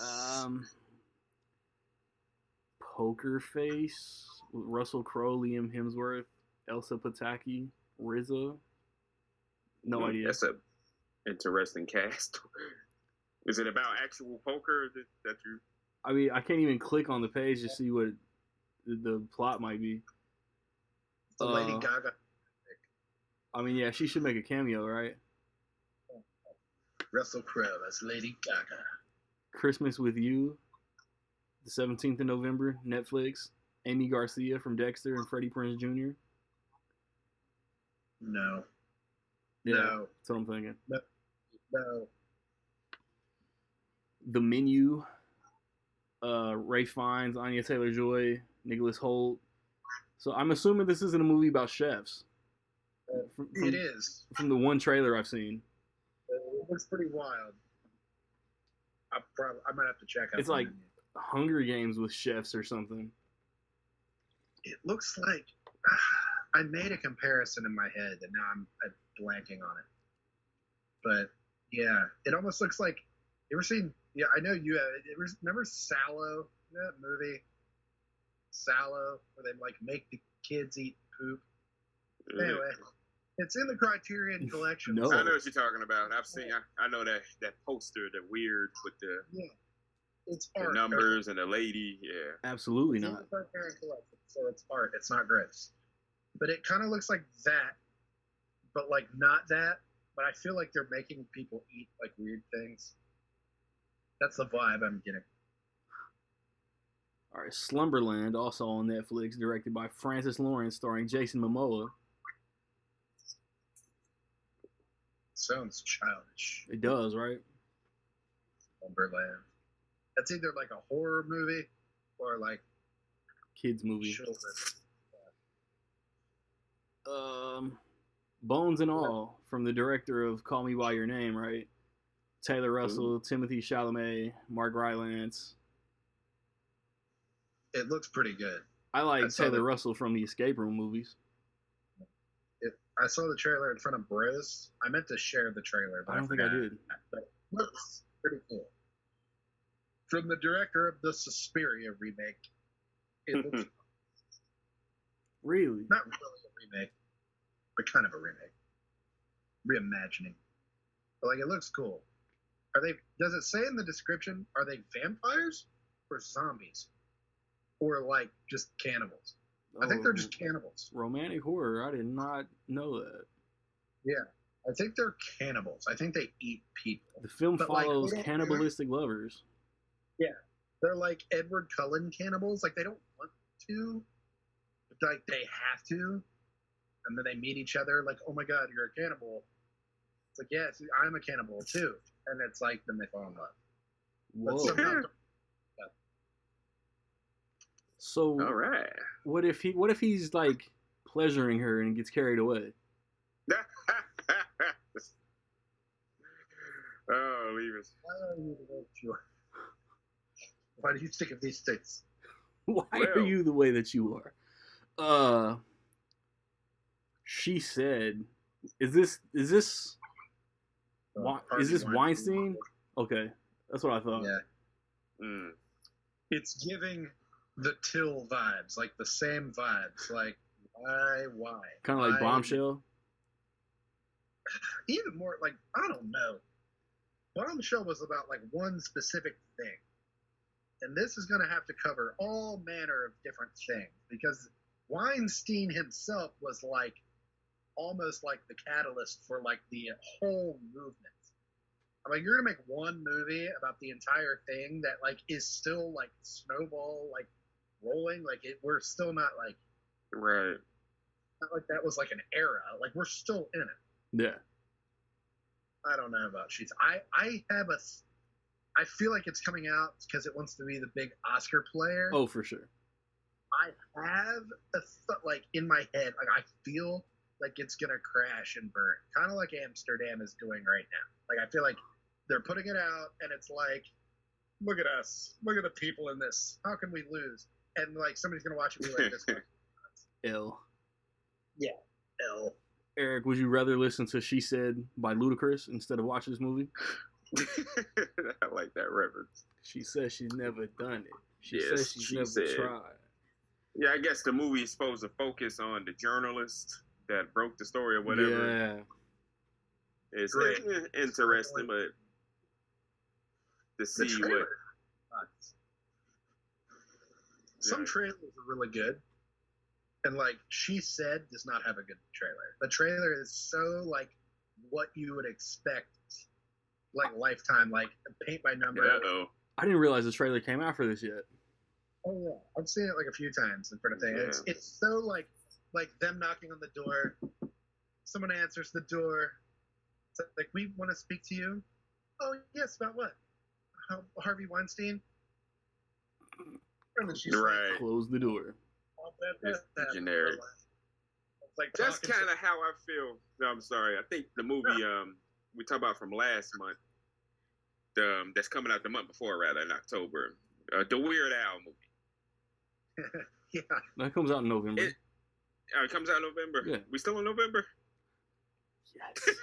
Poker Face with Russell Crowe, Liam Hemsworth, Elsa Pataki, RZA. No idea. That's a interesting cast. Is it about actual poker that you? I mean, I can't even click on the page to see what the plot might be. The Lady Gaga. I mean, yeah, she should make a cameo, right? Russell Crowe as Lady Gaga. Christmas with You, the 17th of November, Netflix. Amy Garcia from Dexter and Freddie Prinze Jr. No. Yeah, no. That's what I'm thinking. No. The Menu, Ray Fiennes, Anya Taylor-Joy, Nicholas Hoult. So I'm assuming this isn't a movie about chefs. It is. From the one trailer I've seen. It looks pretty wild. I might have to check out. It's like Hunger Games with chefs or something. It looks like I made a comparison in my head, and now I'm blanking on it. But yeah, it almost looks like. You ever seen? Yeah, I know you have. Remember Sallow? You know that movie? Sallow, where they like make the kids eat poop. Anyway, it's in the Criterion Collection. No. I know what you're talking about. I've seen. I know that poster, the weird with the it's the art, numbers and the lady. Yeah, absolutely it's not. in the Criterion Collection, so it's art. It's not gross, but it kind of looks like that, but like not that. But I feel like they're making people eat like weird things. That's the vibe I'm getting. All right, Slumberland, also on Netflix, directed by Francis Lawrence, starring Jason Momoa. Sounds childish. It does, right? Slumberland. That's either like a horror movie or like kids movie. Children. Bones and All, from the director of Call Me by Your Name, right? Taylor Russell, Timothy Chalamet, Mark Rylance. It looks pretty good. I like Taylor Russell from the Escape Room movies. I saw the trailer in front of Bros. I meant to share the trailer, but I don't think I did. But it looks pretty cool. From the director of the Suspiria remake, it looks really not really a remake, but kind of a remake, reimagining. But like, it looks cool. Are they? Does it say in the description? Are they vampires or zombies, or like just cannibals? I think they're just cannibals. Romantic horror. I did not know that. Yeah, I think they're cannibals. I think they eat people. The film follows cannibalistic lovers. Yeah, they're like Edward Cullen cannibals. Like, they don't want to, but like they have to, and then they meet each other. Like, oh my god, you're a cannibal. It's like, yes, I'm a cannibal too, and it's like then they fall in love. Whoa. But somehow, So all right. What if he's like pleasuring her and gets carried away? Oh, leave us. Why are you the way that you are? Why do you think of these things? Why are you the way that you are? She said Is this Weinstein? Okay, that's what I thought. Yeah. It's giving the Till vibes, like the same vibes. Like, why? Kind of like Bombshell? Even more, like, I don't know. Bombshell was about, like, one specific thing. And this is going to have to cover all manner of different things. Because Weinstein himself was, like, almost like the catalyst for, like, the whole movement. I'm like, you're gonna make one movie about the entire thing that like is still like snowball like rolling, like we're still not like right. Not like that was like an era. Like we're still in it. Yeah. I don't know about sheets. I feel like it's coming out because it wants to be the big Oscar player. Oh, for sure. I have like in my head, like I feel like it's gonna crash and burn, kind of like Amsterdam is doing right now. Like I feel like they're putting it out, and it's like, look at us, look at the people in this. How can we lose? And like somebody's gonna watch it and be like, this. L. Yeah, L. Eric, would you rather listen to "She Said" by Ludacris instead of watch this movie? I like that reference. She says she's never done it. She says she's never tried. Yeah, I guess the movie is supposed to focus on the journalist that broke the story or whatever. Yeah. It's interesting, but to see what... Some trailers are really good. And, like, She Said does not have a good trailer. The trailer is so, like, what you would expect, like, Lifetime, like, paint by number. Uh-oh. I didn't realize the trailer came out for this yet. Oh, yeah. I've seen it, like, a few times in front of things. Yeah. It's so, like them knocking on the door. Someone answers the door. It's like, we want to speak to you. Oh, yes, about what? Harvey Weinstein? And then she's right. Like, close the door. It's generic. It's like that's kind of how I feel. No, I'm sorry. I think the movie we talked about from last month, that's coming out the month before, rather, in October, the Weird Al movie. Yeah. That comes out in November. It comes out in November? Yeah. We still in November? Yes.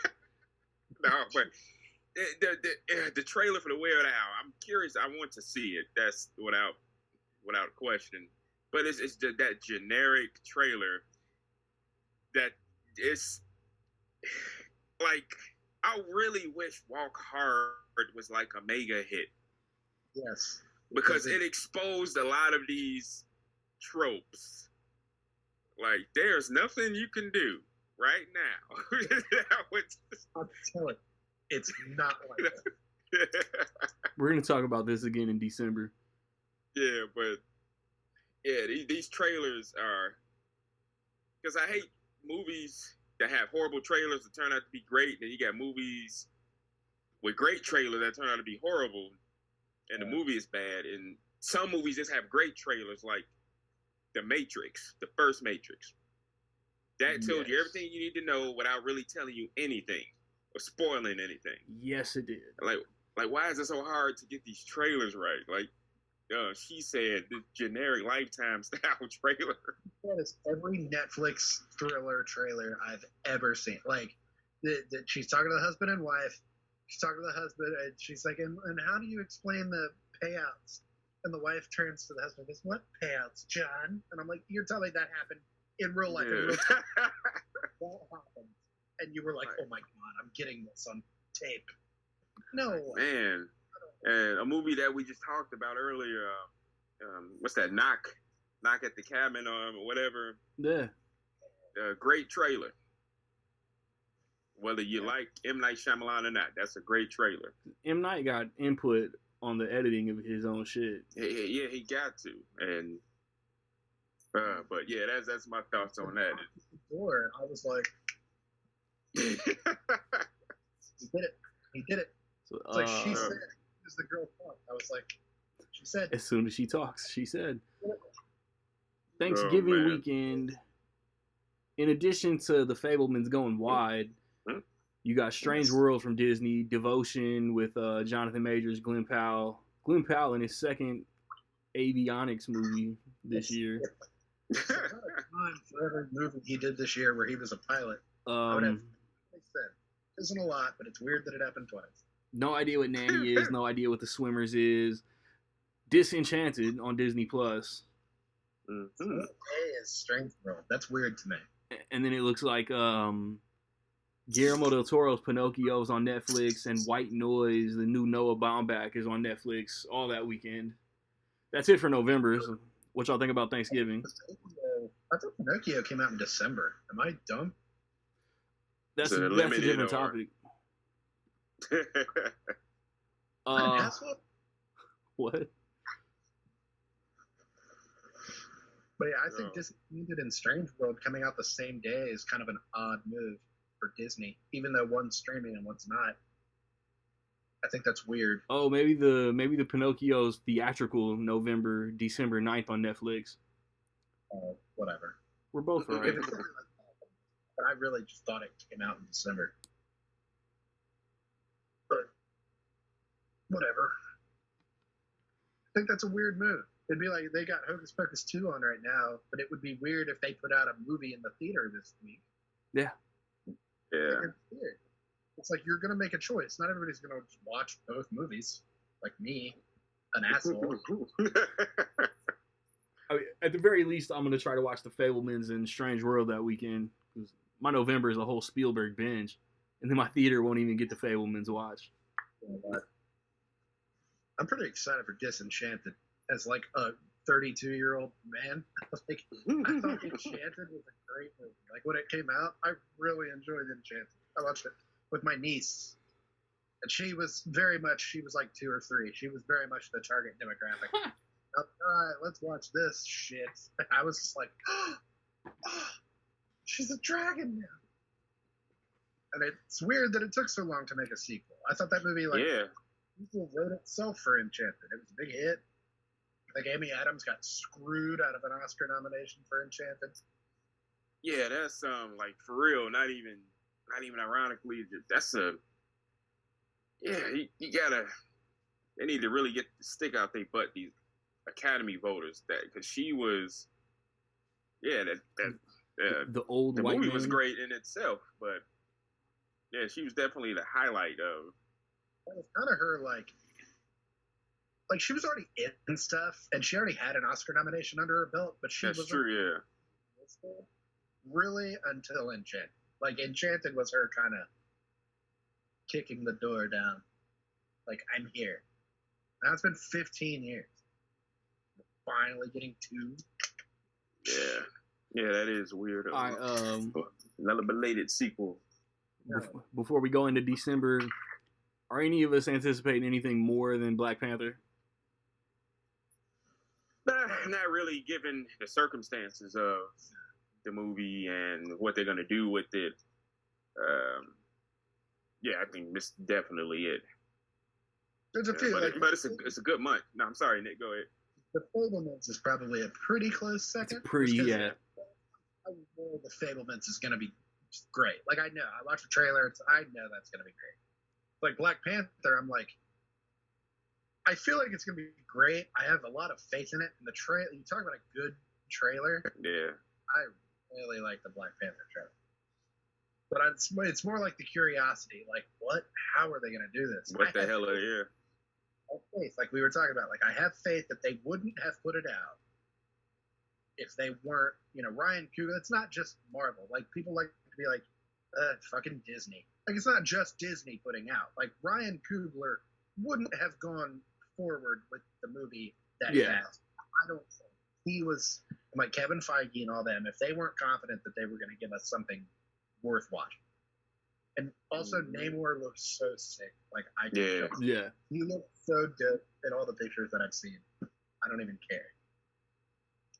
No, but the trailer for the Weird Al, I'm curious. I want to see it. That's without question. But it's that generic trailer that is like, I really wish Walk Hard was like a mega hit. Yes. Because it exposed a lot of these tropes. Like, there's nothing you can do right now. I'll tell it. It's not like that. We're going to talk about this again in December. Yeah, but yeah, these trailers are, because I hate movies that have horrible trailers that turn out to be great, and you got movies with great trailers that turn out to be horrible, and the movie is bad. And some movies just have great trailers, like The Matrix, the first Matrix. That told you everything you need to know without really telling you anything or spoiling anything. Yes, it did. Like, why is it so hard to get these trailers right? Like, She Said, the generic Lifetime style trailer. That is every Netflix thriller trailer I've ever seen. Like, she's talking to the husband and wife. She's talking to the husband, and she's like, and how do you explain the payouts? And the wife turns to the husband and goes, what payouts, John? And I'm like, you're telling me that happened in real life. Yeah. In real time. That happened. And you were like, oh my God, I'm getting this on tape. No. Man. And a movie that we just talked about earlier, what's that? Knock at the Cabin or whatever. Yeah. Great trailer. Whether you like M. Night Shyamalan or not, that's a great trailer. M. Night got input on the editing of his own shit. Yeah, he got to. And but yeah, that's my thoughts on that. Before, I was like, he did it. So, it's like she said, as the girl talked. I was like, she said. As soon as she talks, she said. Thanksgiving weekend, in addition to The Fabelmans going wide, you got Strange World from Disney, Devotion with Jonathan Majors, Glenn Powell. Glenn Powell in his second avionics movie this year. There's not a time for every movie he did this year where he was a pilot. Isn't a lot, but it's weird that it happened twice. No idea what Nanny is. No idea what The Swimmers is. Disenchanted on Disney Plus. Mm-hmm. Is Strange World. That's weird to me. And then it looks like Guillermo del Toro's Pinocchio is on Netflix, and White Noise, the new Noah Baumbach, is on Netflix all that weekend. That's it for November. So what y'all think about Thanksgiving? I thought Pinocchio came out in December. Am I dumb? That's a different topic. What? But yeah, I think Disenchanted and Strange World coming out the same day is kind of an odd move for Disney, even though one's streaming and one's not. I think that's weird. Oh, maybe the Pinocchio's theatrical December 9th on Netflix. Whatever. We're both right. But I really just thought it came out in December. But whatever. I think that's a weird move. It'd be like they got Hocus Pocus 2 on right now, but it would be weird if they put out a movie in the theater this week. Yeah. Yeah. It's weird. It's like you're going to make a choice. Not everybody's going to watch both movies, like me, an asshole. I mean, at the very least, I'm going to try to watch The Fabelmans and Strange World that weekend. Because my November is a whole Spielberg binge. And then my theater won't even get The Fabelmans watched. I'm pretty excited for Disenchanted. As like a 32-year-old man, I thought Enchanted was a great movie. Like when it came out, I really enjoyed Enchanted. I watched it with my niece, and she was like 2 or 3. She was very much the target demographic. All right, let's watch this shit. I was just like, oh, she's a dragon now. And it's weird that it took so long to make a sequel. I thought that movie people wrote itself for Enchanted. It was a big hit. Like Amy Adams got screwed out of an Oscar nomination for Enchanted. Yeah, that's like for real. Not even ironically. That's you gotta. They need to really get the stick out their butt. These Academy voters, because she was. Yeah, the old the white movie man was great in itself, but yeah, she was definitely the highlight of. It was kind of her like she was already in stuff, and she already had an Oscar nomination under her belt, but she That's wasn't true, yeah. really until Enchanted. Like Enchanted was her kind of kicking the door down. Like, I'm here. Now it's been 15 years. Finally getting 2. Yeah, that is weird. Another belated sequel. Before we go into December, are any of us anticipating anything more than Black Panther? Not really, given the circumstances of the movie and what they're going to do with it. Yeah, I think this is definitely it. There's a few, but it's a good month. No, I'm sorry, Nick. Go ahead. The Fabelmans is probably a pretty close second. It's pretty, yeah. I know the Fabelmans is going to be great. Like, I know. I watched the trailer. I know that's going to be great. Like Black Panther, I'm like, I feel like it's going to be great. I have a lot of faith in it. And the trailer, you talk about a good trailer. Yeah. I really like the Black Panther trailer. But it's more like the curiosity. Like, what? How are they going to do this? What the hell are you? I have faith, like we were talking about. Like, I have faith that they wouldn't have put it out if they weren't, Ryan Coogler. It's not just Marvel. Like, people like to be like, fucking Disney. Like, it's not just Disney putting out. Like, Ryan Coogler wouldn't have gone forward with the movie that fast. I don't think. He was, like Kevin Feige and all them, if they weren't confident that they were going to give us something worth watching. And also, Namor looks so sick. Like, I can yeah. He looks so good in all the pictures that I've seen. I don't even care.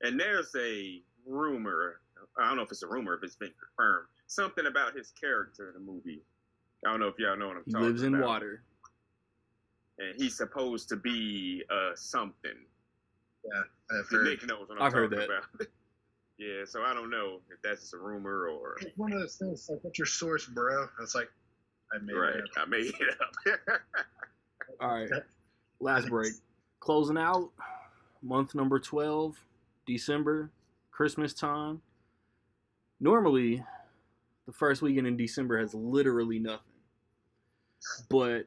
And there's a rumor. I don't know if it's a rumor, if it's been confirmed. Something about his character in the movie. I don't know if y'all know what I'm talking about. He lives in water. And he's supposed to be something. Yeah, I've heard. Nick knows what I'm talking about. Yeah, so I don't know if that's just a rumor or... It's one of those things, like, what's your source, bro? It's like, I made it up. I made it up. All right, last break. Closing out, month number 12, December, Christmas time. Normally, the first weekend in December has literally nothing. But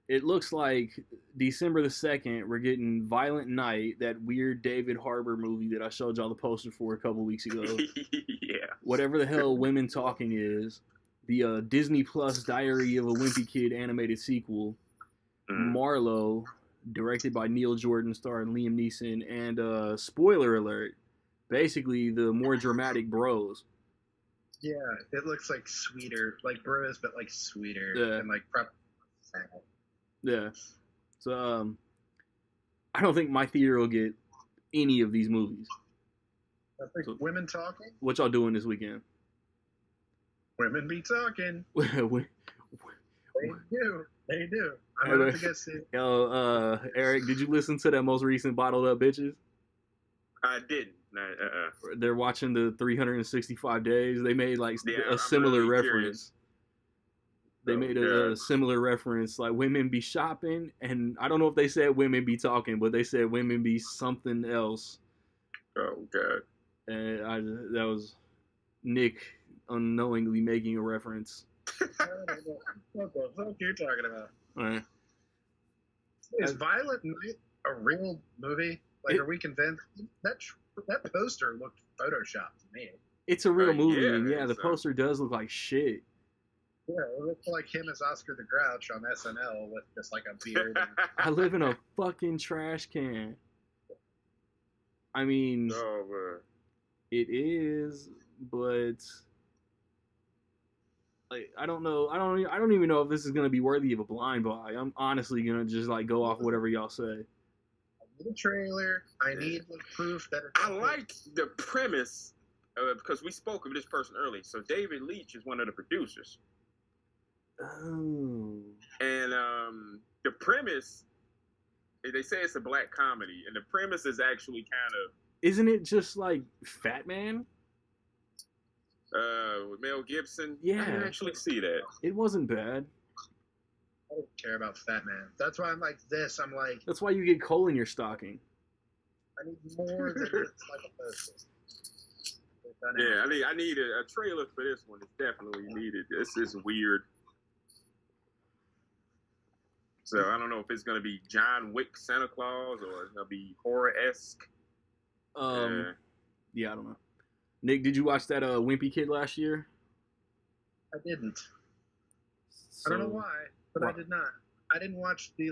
it looks like December the 2nd, we're getting Violent Night, that weird David Harbour movie that I showed y'all the poster for a couple weeks ago. Yeah. Whatever the hell Women Talking is. The Disney Plus Diary of a Wimpy Kid animated sequel. Marlowe, directed by Neil Jordan, starring Liam Neeson. And spoiler alert, basically the more dramatic Bros. Yeah, it looks like sweeter, like Bros, but like sweeter and like proper. Yeah. So I don't think my theater will get any of these movies. I think so, Women Talking? What y'all doing this weekend? Women be talking. They do. I'm going to go see it. Yo, Eric, did you listen to that most recent Bottled Up Bitches? I didn't. They're watching the 365 days. They made like a similar really reference. Curious. They made a similar reference, like women be shopping, and I don't know if they said women be talking, but they said women be something else. Oh God! And that was Nick unknowingly making a reference. What the fuck you're talking about? All right. Is Violent Night a real movie? Like, are we convinced? That poster looked photoshopped to me. It's a real movie, yeah, the poster does look like shit. Yeah, it looks like him as Oscar the Grouch on SNL with just like a beard. I live in a fucking trash can. I mean, it is, but like I don't know. I don't even know if this is gonna be worthy of a blind buy. I'm honestly gonna just like go off whatever y'all say. I need a trailer. I need proof that. I like the premise because we spoke of this person earlier. So David Leitch is one of the producers. Oh. And the premise, they say it's a black comedy, and the premise is actually kind of. Isn't it just like Fat Man? With Mel Gibson? Yeah. I didn't actually see that. It wasn't bad. I don't care about Fat Man. That's why I'm like this. I'm like. That's why you get coal in your stocking. I need more than just like a poster. Yeah, I need a trailer for this one. It's definitely needed. This is weird. So I don't know if it's gonna be John Wick Santa Claus or it's gonna be horror-esque. Yeah, I don't know. Nick, did you watch that Wimpy Kid last year? I didn't. I don't know why, but I did not. I didn't watch the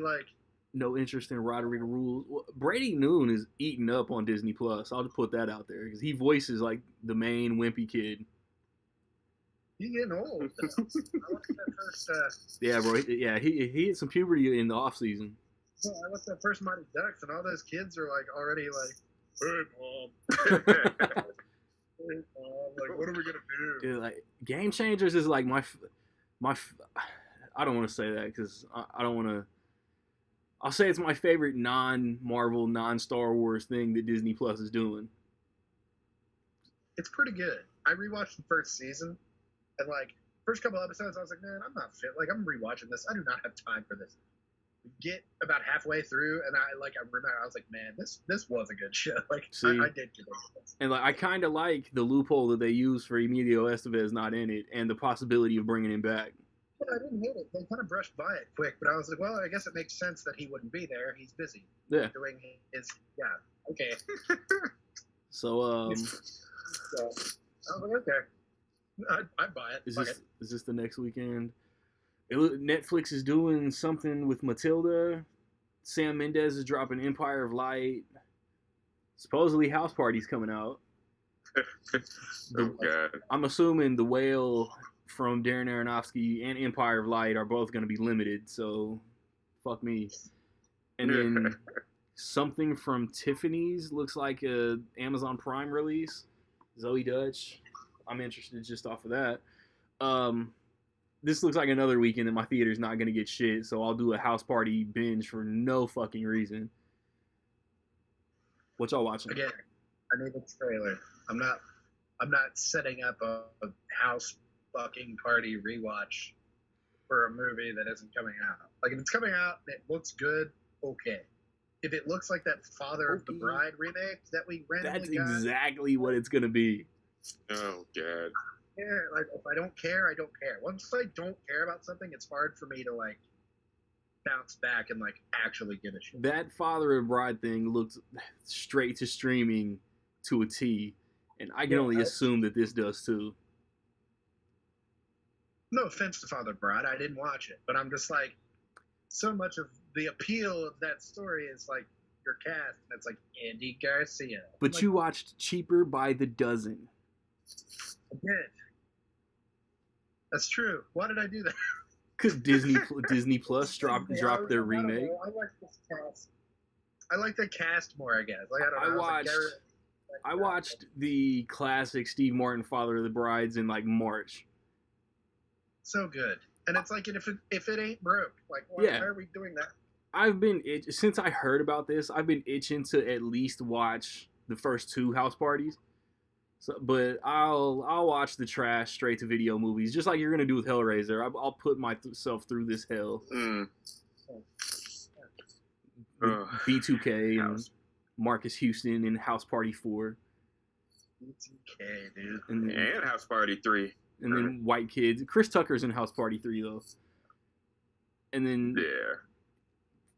No interest in Roderick Rules. Well, Brady Noon is eating up on Disney Plus. I'll just put that out there because he voices like the main Wimpy Kid. He's getting old. I watched that first. Yeah, bro. Yeah, he hit some puberty in the off season. Well, I watched that first Mighty Ducks, and all those kids are like already like, "Hey, mom." Hey, mom. Like, what are we gonna do? Dude, like Game Changers is like my. I don't want to say that because I don't want to. I'll say it's my favorite non-Marvel, non-Star Wars thing that Disney Plus is doing. It's pretty good. I rewatched the first season. And first couple episodes, I was like, man, I'm not fit. Like, I'm rewatching this. I do not have time for this. We get about halfway through, and I remember I was like, man, this was a good show. Like, I did get into this. And I kind of like the loophole that they use for Emilio Estevez not in it, and the possibility of bringing him back. Yeah, I didn't hate it. They kind of brushed by it quick, but I was like, well, I guess it makes sense that he wouldn't be there. He's busy. Yeah. Doing his okay. So I was like, okay. I'd buy it. Is this the next weekend? Netflix is doing something with Matilda. Sam Mendes is dropping Empire of Light. Supposedly House Party's coming out. God. I'm assuming The Whale from Darren Aronofsky and Empire of Light are both going to be limited, so fuck me. And then something from Tiffany's looks like a Amazon Prime release. Zoe Dutch. I'm interested just off of that. This looks like another weekend that my theater's not going to get shit, so I'll do a House Party binge for no fucking reason. What y'all watching? Again, I need a trailer. I'm not setting up a House fucking Party rewatch for a movie that isn't coming out. Like, if it's coming out and it looks good, okay. If it looks like that Father of the Bride remake that we randomly got, that's exactly what it's going to be. Oh, God. care. Like, if I don't care, I don't care. Once I don't care about something, it's hard for me to like bounce back and like actually give a shit. That Father of Bride thing looked straight to streaming to a T, and I can only assume that this does too. No offense to Father Bride, I didn't watch it, but I'm just like, so much of the appeal of that story is like your cast, and it's like Andy Garcia. But like, you watched Cheaper by the Dozen. I did. That's true. Why did I do that? Because Disney Plus dropped their remake. I like this cast. I like the cast more, I guess. Like, I don't know. I watched the classic Steve Martin Father of the Brides in like March. So good, and it's like if it ain't broke, like why are we doing that? I've been since I heard about this. I've been itching to at least watch the first 2 House Parties. So, but I'll watch the trash straight to video movies, just like you're gonna do with Hellraiser. I'll put myself through this hell. B2K and Marcus Houston in House Party 4. B2K, dude. And House Party 3. And then White Kids. Chris Tucker's in House Party 3 though. And then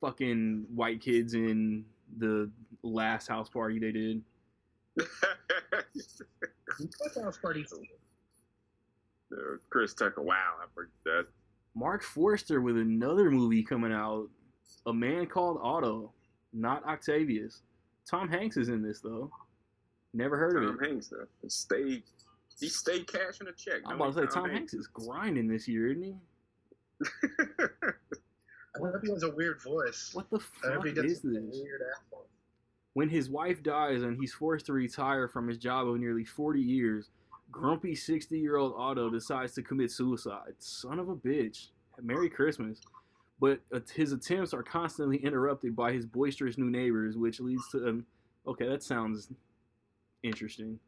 fucking White Kids in the last House Party they did. House Party 3. Chris Tucker. Wow, I forgot that. Mark Forster with another movie coming out, A Man Called Otto, not Octavius. Tom Hanks is in this though. Never heard of it. Tom Hanks though. He stayed cashing a check. I'm about to say Tom Hanks is grinding this year, isn't he? I hope he has a weird voice. What the fuck is this? Weird accent. When his wife dies and he's forced to retire from his job of nearly 40 years, grumpy 60-year-old Otto decides to commit suicide. Son of a bitch. Merry Christmas. But his attempts are constantly interrupted by his boisterous new neighbors, which leads to... okay, that sounds interesting.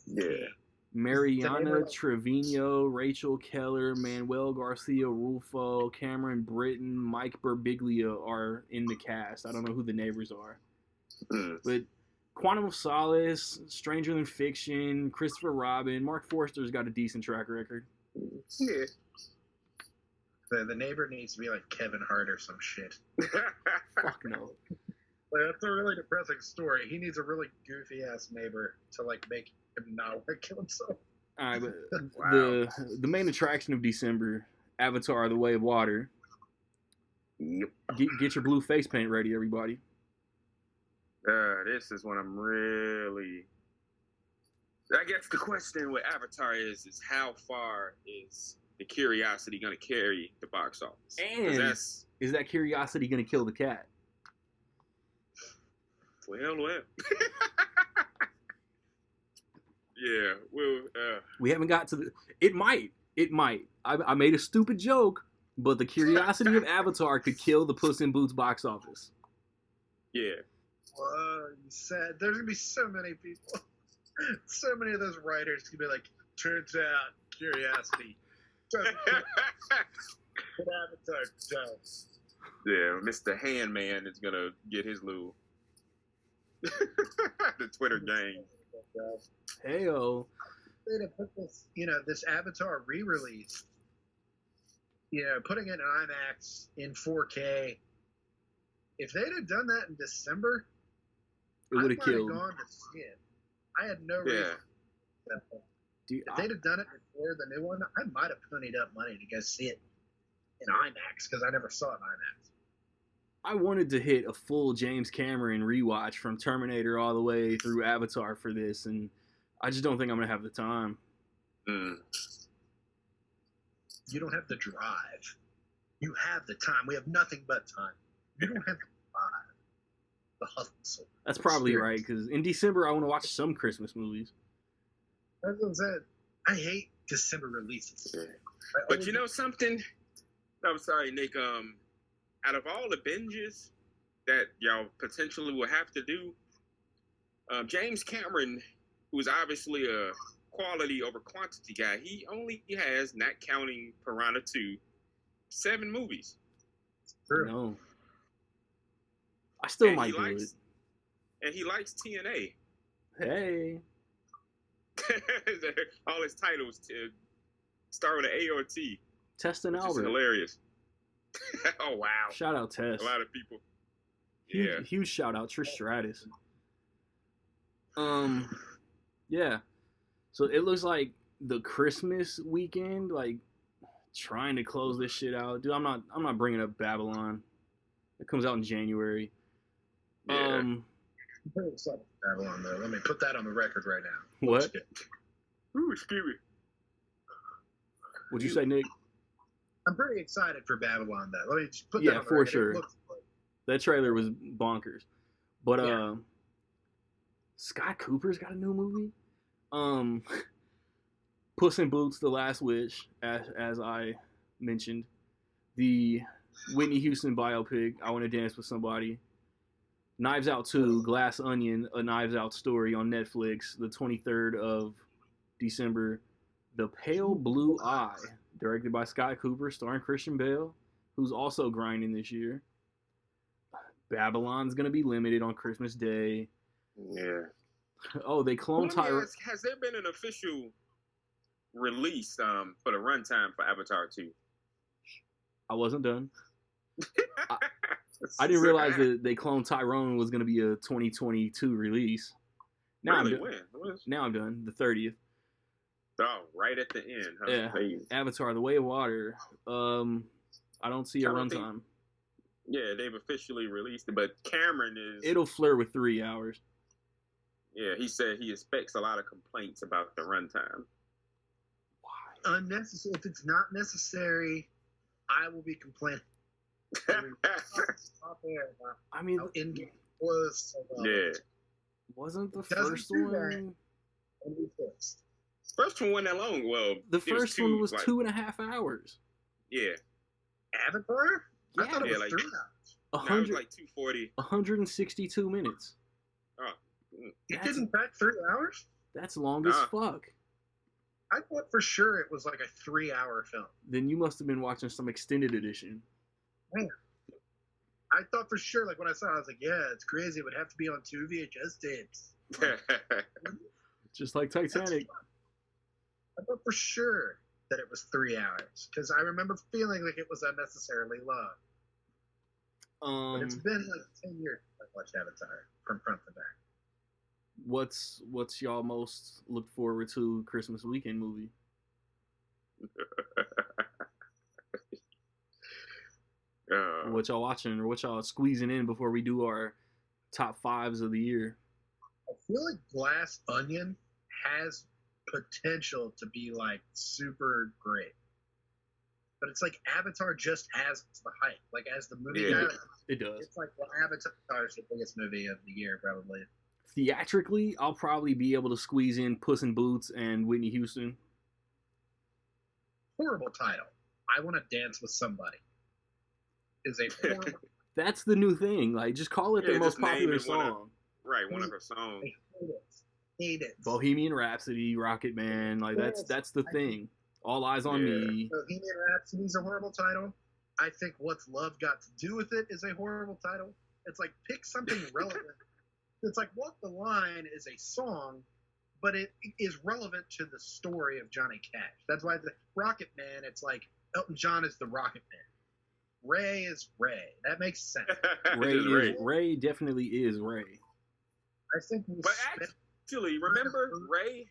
Yeah. Mariana Trevino, Rachel Keller, Manuel Garcia Rulfo, Cameron Britton, Mike Birbiglia are in the cast. I don't know who the neighbors are. But Quantum of Solace, Stranger Than Fiction, Christopher Robin, Mark Forster's got a decent track record. Yeah. The neighbor needs to be like Kevin Hart or some shit. Fuck no. Like, that's a really depressing story. He needs a really goofy ass neighbor to like make him not want to kill himself. All right, but the main attraction of December, Avatar: The Way of Water. Yep. Get your blue face paint ready, everybody. This is when I'm really... I guess the question with Avatar is how far is the curiosity going to carry the box office? And is that curiosity going to kill the cat? Well. Yeah, well... we haven't got to the... It might. I made a stupid joke, but the curiosity of Avatar could kill the Puss in Boots box office. Yeah. Whoa, you said there's going to be so many people. So many of those writers could be like, turns out curiosity doesn't what Avatar does. Yeah, Mr. Handman is going to get his little... the Twitter gang. Heyo. They put this, this Avatar re-release, putting it in IMAX in 4K. If they'd have done that in December, it would have killed. Gone to see it. I had no reason. If they'd have done it before the new one, I might have ponied up money to go see it in IMAX because I never saw it in IMAX. I wanted to hit a full James Cameron rewatch from Terminator all the way through Avatar for this, and I just don't think I'm going to have the time. You don't have the drive. You have the time. We have nothing but time. You don't have the drive. The hustle. That's probably right, because in December I want to watch some Christmas movies. That's what I said. I hate December releases. But you know something? I'm sorry, Nick. Out of all the binges that y'all potentially will have to do, James Cameron, who's obviously a quality over quantity guy, he only has, not counting Piranha 2, 7 movies. No. I still might do it. And he likes TNA. Hey. All his titles start with an A or a T. Test and Albert. Which is hilarious. Oh, wow. Shout out Tess. A lot of people. Huge shout out Trish Stratus. Yeah. So it looks like the Christmas weekend, like trying to close this shit out. Dude, I'm not bringing up Babylon. It comes out in January. Yeah. I'm pretty excited for Babylon though. Let me put that on the record right now. What? Ooh, scary. What'd you say, Nick? I'm pretty excited for Babylon though. Let me just put that on the for record. sure. That trailer was bonkers. But Scott Cooper's got a new movie. Puss in Boots: The Last Wish, as I mentioned. The Whitney Houston biopic, I Want to Dance with Somebody. Knives Out 2, Glass Onion, A Knives Out Story on Netflix, the 23rd of December. The Pale Blue Eye, directed by Scott Cooper, starring Christian Bale, who's also grinding this year. Babylon's going to be limited on Christmas Day. Yeah. Oh, they cloned Tyrone. Has there been an official release for the runtime for Avatar 2? I wasn't done. I didn't realize that they cloned Tyrone was going to be a 2022 release. Now really? I'm When? Now I'm done. The 30th. Oh, right at the end. Huh? Yeah. Please. Avatar: The Way of Water. I don't see a runtime. Yeah, they've officially released it, but Cameron is... It'll flirt with 3 hours. Yeah, he said he expects a lot of complaints about the runtime. Why? Unnecessary. If it's not necessary, I will be complaining. Stop there. I mean, how in-game was. Yeah. Wasn't the first one? First one wasn't that long. Well, the first one was 2.5 hours. Yeah. Avatar? Yeah. I thought it was like 3 hours. 100, it was like 240. 162 minutes. Oh. It didn't pack 3 hours? That's long as fuck. I thought for sure it was like a 3-hour film. Then you must have been watching some extended edition. Man. I thought for sure, like when I saw it, I was like, yeah, it's crazy. It would have to be on 2 VHS tapes. Just like Titanic. I thought for sure that it was 3 hours because I remember feeling like it was unnecessarily long. But it's been like 10 years since I watched Avatar from front to back. What's y'all most looked forward to Christmas weekend movie? What y'all watching or what y'all squeezing in before we do our top 5s of the year? I feel like Glass Onion has potential to be like super great. But it's like Avatar just has the hype. Like as the movie guy, it does. It's like, well, Avatar is the biggest movie of the year probably. Theatrically, I'll probably be able to squeeze in Puss in Boots and Whitney Houston. Horrible title. I Want to Dance with Somebody. Is a horrible. That's the new thing. Like, just call it their most popular song. One of her songs. I hate it. Bohemian Rhapsody, Rocket Man. Like that's the thing. All Eyes on Me. Bohemian Rhapsody is a horrible title. I think What's Love Got to Do with It is a horrible title. It's like pick something relevant. It's like Walk the Line is a song, but it is relevant to the story of Johnny Cash. That's why the Rocket Man, it's like Elton John is the Rocket Man. Ray is Ray. That makes sense. Ray definitely is Ray. I think. But actually, remember Ray?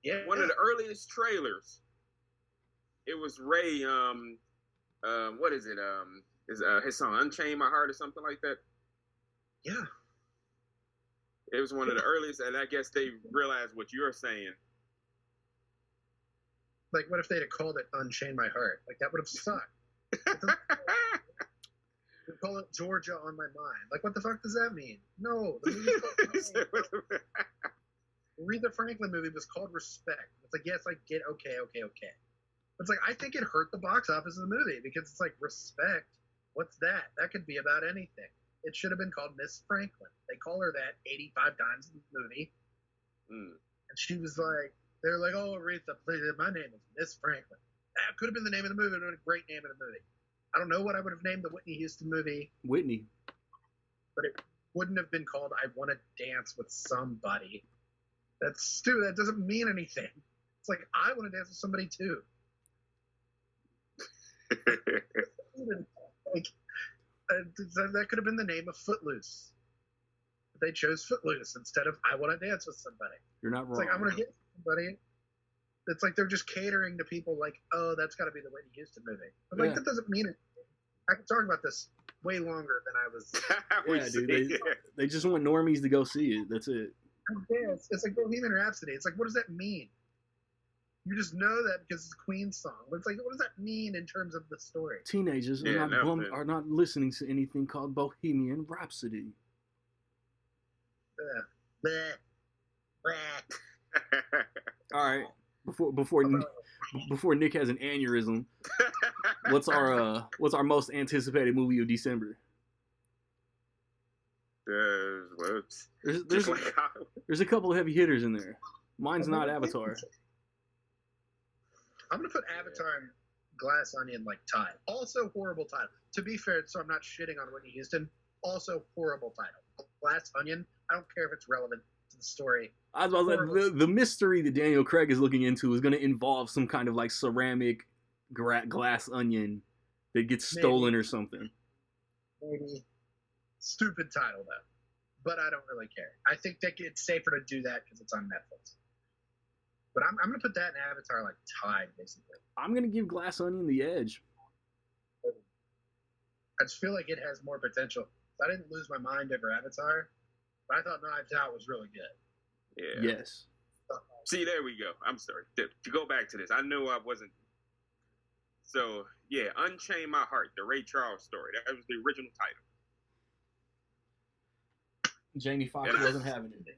Yeah. One of the earliest trailers. It was Ray. What is it? Is his song "Unchain My Heart" or something like that? Yeah. It was one of the earliest, and I guess they realized what you're saying. Like, what if they'd have called it "Unchain My Heart"? Like that would have sucked. We call it Georgia on My Mind. Like, what the fuck does that mean? No, the movie's called Aretha Franklin movie was called Respect. It's like, yes, I get okay. It's like, I think it hurt the box office of the movie because it's like, respect, what's that? That could be about anything. It should have been called Miss Franklin. They call her that 85 times in the movie. And she was like, they're like, oh, Aretha, my name is Miss Franklin. That could have been the name of the movie. It would have been a great name of the movie. I don't know what I would have named the Whitney Houston movie. Whitney. But it wouldn't have been called I Want to Dance with Somebody. That's stupid. That doesn't mean anything. It's like, I want to dance with somebody too. Like, that could have been the name of Footloose. They chose Footloose instead of I want to dance with somebody. You're not wrong. It's like, I want to dance with somebody. It's like they're just catering to people like, oh, that's got to be the Whitney Houston movie. I'm like, that doesn't mean it. I can talk about this way longer than I was. Yeah, dude. They just want normies to go see it. That's it. Yeah, it's like Bohemian Rhapsody. It's like, what does that mean? You just know that because it's a Queen song. But it's like, what does that mean in terms of the story? Teenagers are not listening to anything called Bohemian Rhapsody. All right. Before Nick has an aneurysm, what's our most anticipated movie of December? There's a couple of heavy hitters in there. Mine's not Avatar. I'm gonna put Avatar and Glass Onion like tied. Also horrible title. To be fair, so I'm not shitting on Whitney Houston. Also horrible title. Glass Onion. I don't care if it's relevant to the story. I was about to say, the mystery that Daniel Craig is looking into is going to involve some kind of like ceramic glass onion that gets stolen or something. Maybe. Stupid title though, but I don't really care. I think that it's safer to do that because it's on Netflix. But I'm going to put that in Avatar like tied, basically. I'm going to give Glass Onion the edge. I just feel like it has more potential. I didn't lose my mind over Avatar, but I thought Knives Out was really good. Yeah. Yes. See, there we go. I'm sorry. To go back to this, I knew I wasn't. So, yeah, Unchain My Heart, the Ray Charles story. That was the original title. Jamie Foxx wasn't having it.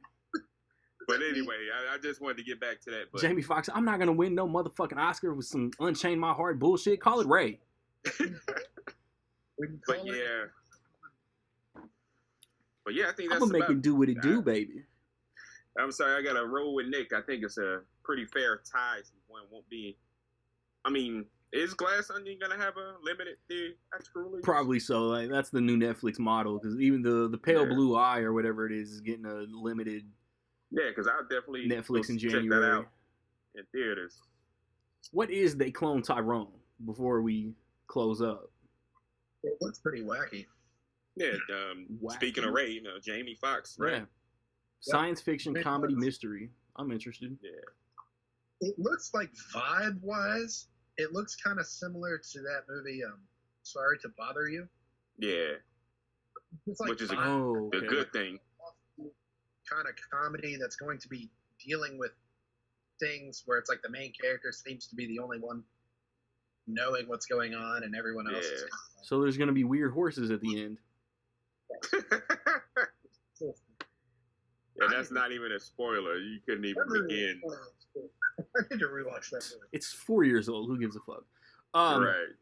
But anyway, I just wanted to get back to that. But Jamie Foxx, I'm not going to win no motherfucking Oscar with some Unchain My Heart bullshit. Call it Ray. But yeah, I think that's I'm going to make it do what it do, baby. I'm sorry, I got to roll with Nick. I think it's a pretty fair tie. One won't be. I mean, is Glass Onion going to have a limited theatrical release? Probably so. Like, that's the new Netflix model, because even the Pale Blue Eye or whatever it is getting a limited. Yeah, because I'll definitely Netflix in January. Check that out in theaters. What is They Clone Tyrone before we close up? It looks pretty wacky. Yeah, speaking of Ray, Jamie Foxx, right? Yeah. Science fiction, comedy, mystery. I'm interested. Yeah. It looks like vibe-wise, it looks kind of similar to that movie, Sorry to Bother You. Yeah. Like which is a good thing. Kind of comedy that's going to be dealing with things where it's like the main character seems to be the only one knowing what's going on and everyone else is. So there's going to be weird horses at the end. And that's not even a spoiler. You couldn't even begin. I need to rewatch that movie. It's 4 years old. Who gives a fuck? Right.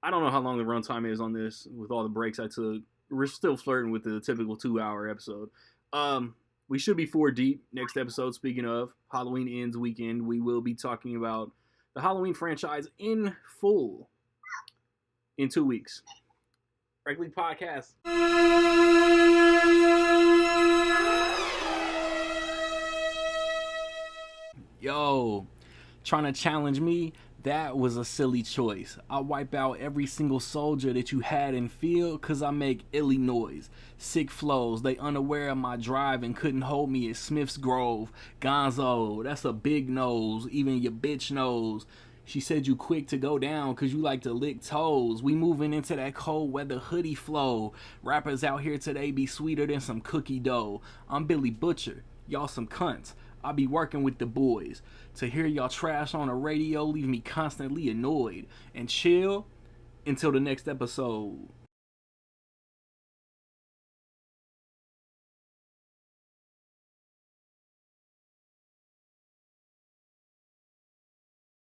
I don't know how long the runtime is on this with all the breaks I took. We're still flirting with the typical 2-hour episode. We should be 4 deep next episode. Speaking of Halloween Ends weekend, we will be talking about the Halloween franchise in full in 2 weeks. Rec League Podcast. Yo, trying to challenge me? That was a silly choice. I wipe out every single soldier that you had in field cause I make illy noise. Sick flows, they unaware of my drive and couldn't hold me at Smith's Grove. Gonzo, that's a big nose, even your bitch knows. She said you quick to go down cause you like to lick toes. We moving into that cold weather hoodie flow. Rappers out here today be sweeter than some cookie dough. I'm Billy Butcher, y'all some cunts. I be working with the boys. To hear y'all trash on the radio leave me constantly annoyed. And chill until the next episode.